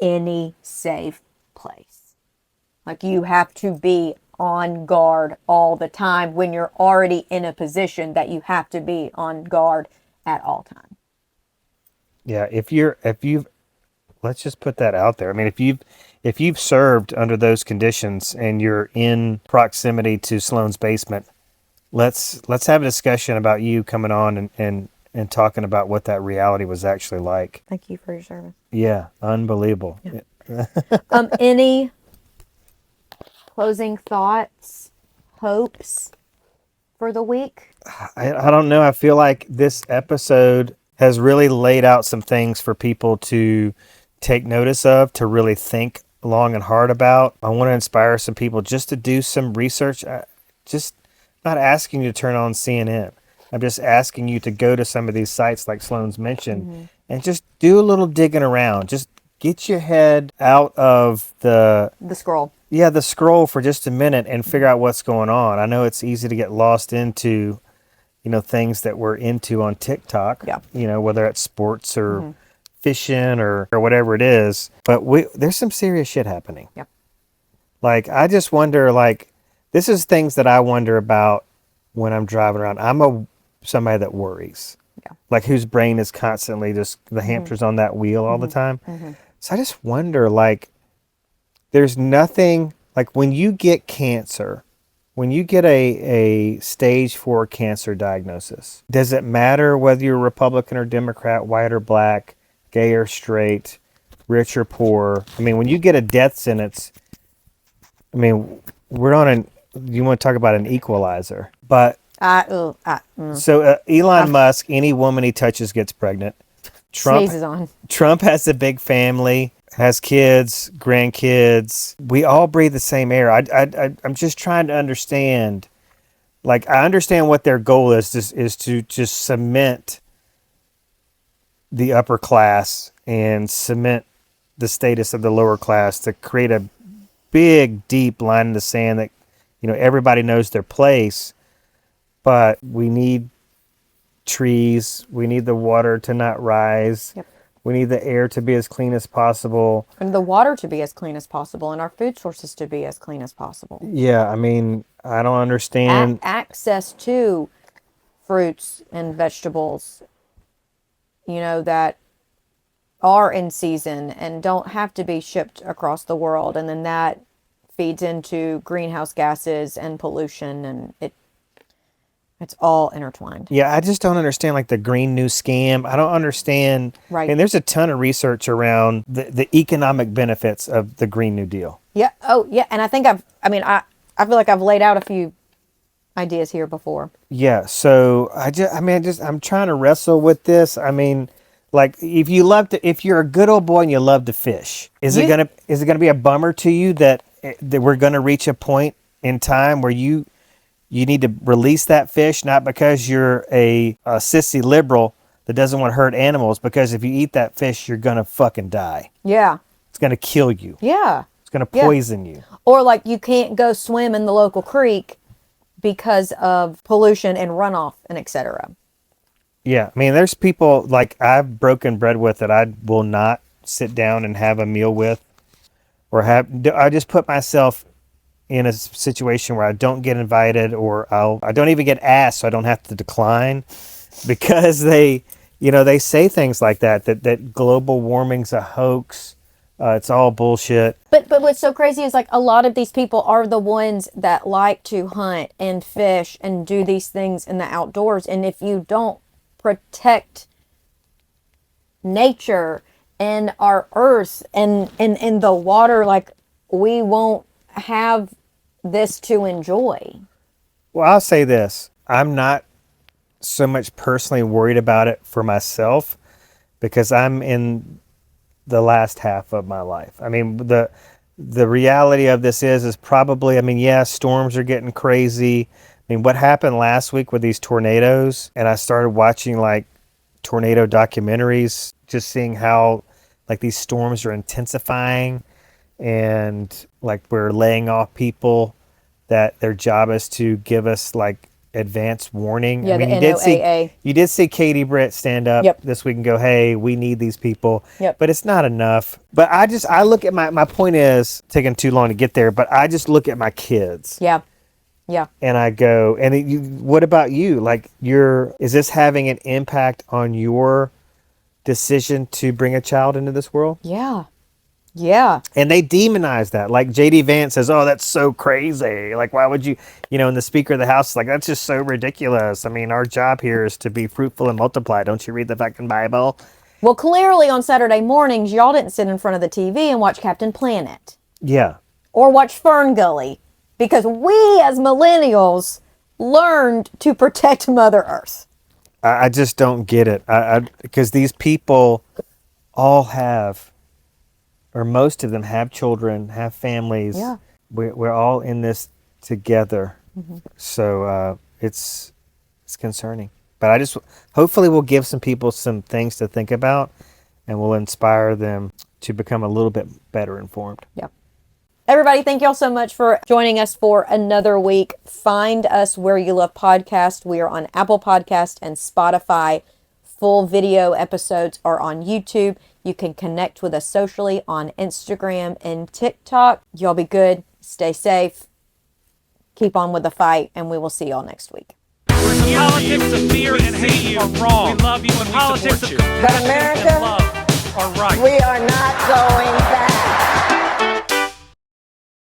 any safe place. Like you have to be on guard all the time when you're already in a position that you have to be on guard at all times. yeah, if you've, let's just put that out there. I mean, if you've served under those conditions and you're in proximity to Sloan's basement, let's have a discussion about you coming on and talking about what that reality was actually like. Thank you for your service. Yeah, unbelievable. Yeah. Any closing thoughts, hopes for the week? I don't know. I feel like this episode has really laid out some things for people to take notice of, to really think long and hard about. I want to inspire some people just to do some research. Just not asking you to turn on CNN. I'm just asking you to go to some of these sites like Sloan's mentioned and just do a little digging around. Just get your head out of the scroll. Yeah, the scroll for just a minute and figure out what's going on. I know it's easy to get lost into, things that we're into on TikTok. Yeah. Whether it's sports or fishing or whatever it is. But there's some serious shit happening. Yep. Like, I just wonder, this is things that I wonder about when I'm driving around. I'm somebody that worries. Yeah. Like, whose brain is constantly just the hamster's on that wheel all the time. So I just wonder, there's nothing, when you get cancer, when you get a stage 4 cancer diagnosis, does it matter whether you're Republican or Democrat, white or black, gay or straight, rich or poor? I mean, when you get a death sentence, you want to talk about an equalizer. But so Elon Musk, any woman he touches gets pregnant. Sneezes on. Trump has a big family, has kids, grandkids. We all breathe the same air. I'm just trying to understand. I understand what their goal is to just cement the upper class and cement the status of the lower class, to create a big, deep line in the sand that, everybody knows their place. But we need trees. We need the water to not rise. Yep. We need the air to be as clean as possible. And the water to be as clean as possible, and our food sources to be as clean as possible. Yeah, I don't understand. Access to fruits and vegetables, that are in season and don't have to be shipped across the world. And then that feeds into greenhouse gases and pollution, and it's all intertwined. Yeah, I just don't understand the Green New Scam. I don't understand. Right. And there's a ton of research around the economic benefits of the Green New Deal. Yeah. Oh, yeah. And I think I feel like I've laid out a few ideas here before. Yeah. So I'm trying to wrestle with this. If you're a good old boy and you love to fish, is it gonna be a bummer to you that we're gonna reach a point in time where you need to release that fish, not because you're a sissy liberal that doesn't want to hurt animals, because if you eat that fish, you're going to fucking die. Yeah. It's going to kill you. Yeah. It's going to poison you. Or you can't go swim in the local creek because of pollution and runoff and etc. Yeah. There's people I've broken bread with that I will not sit down and have a meal with, or I just put myself in a situation where I don't get invited, or I don't even get asked, so I don't have to decline, because they say things like that global warming's a hoax. It's all bullshit. But what's so crazy is a lot of these people are the ones that like to hunt and fish and do these things in the outdoors. And if you don't protect nature and our earth and the water, we won't have this to enjoy. Well, I'll say this. I'm not so much personally worried about it for myself, because I'm in the last half of my life. The reality of this is probably, storms are getting crazy. What happened last week with these tornadoes, and I started watching tornado documentaries, just seeing how like these storms are intensifying, and like we're laying off people that their job is to give us like advance warning. Yeah, I mean, the NOAA. you did see Katie Britt stand up Yep. this week and go, "Hey, we need these people." Yep. But it's not enough. But I look at my point is taking too long to get there, but I just look at my kids. Yeah. Yeah. And I go, what about you? Like, is this having an impact on your decision to bring a child into this world? Yeah. Yeah. And they demonize that. Like J.D. Vance says, "Oh, that's so crazy. Like, why would you, and the Speaker of the House is like, that's just so ridiculous. I mean, our job here is to be fruitful and multiply. Don't you read the fucking Bible?" Well, clearly on Saturday mornings, y'all didn't sit in front of the TV and watch Captain Planet. Yeah. Or watch Fern Gully. Because we as millennials learned to protect Mother Earth. I just don't get it. Because these people all have, or most of them have children, have families. Yeah. We're all in this together. Mm-hmm. So it's concerning. But hopefully we'll give some people some things to think about, and we'll inspire them to become a little bit better informed. Yeah. Everybody, thank y'all so much for joining us for another week. Find us where you love podcasts. We are on Apple Podcast and Spotify. Full video episodes are on YouTube. You can connect with us socially on Instagram and TikTok. Y'all be good. Stay safe. Keep on with the fight, and we will see y'all next week. Politics of fear and hate are wrong. We love you and politics we support you. But America, and love are right. we are not going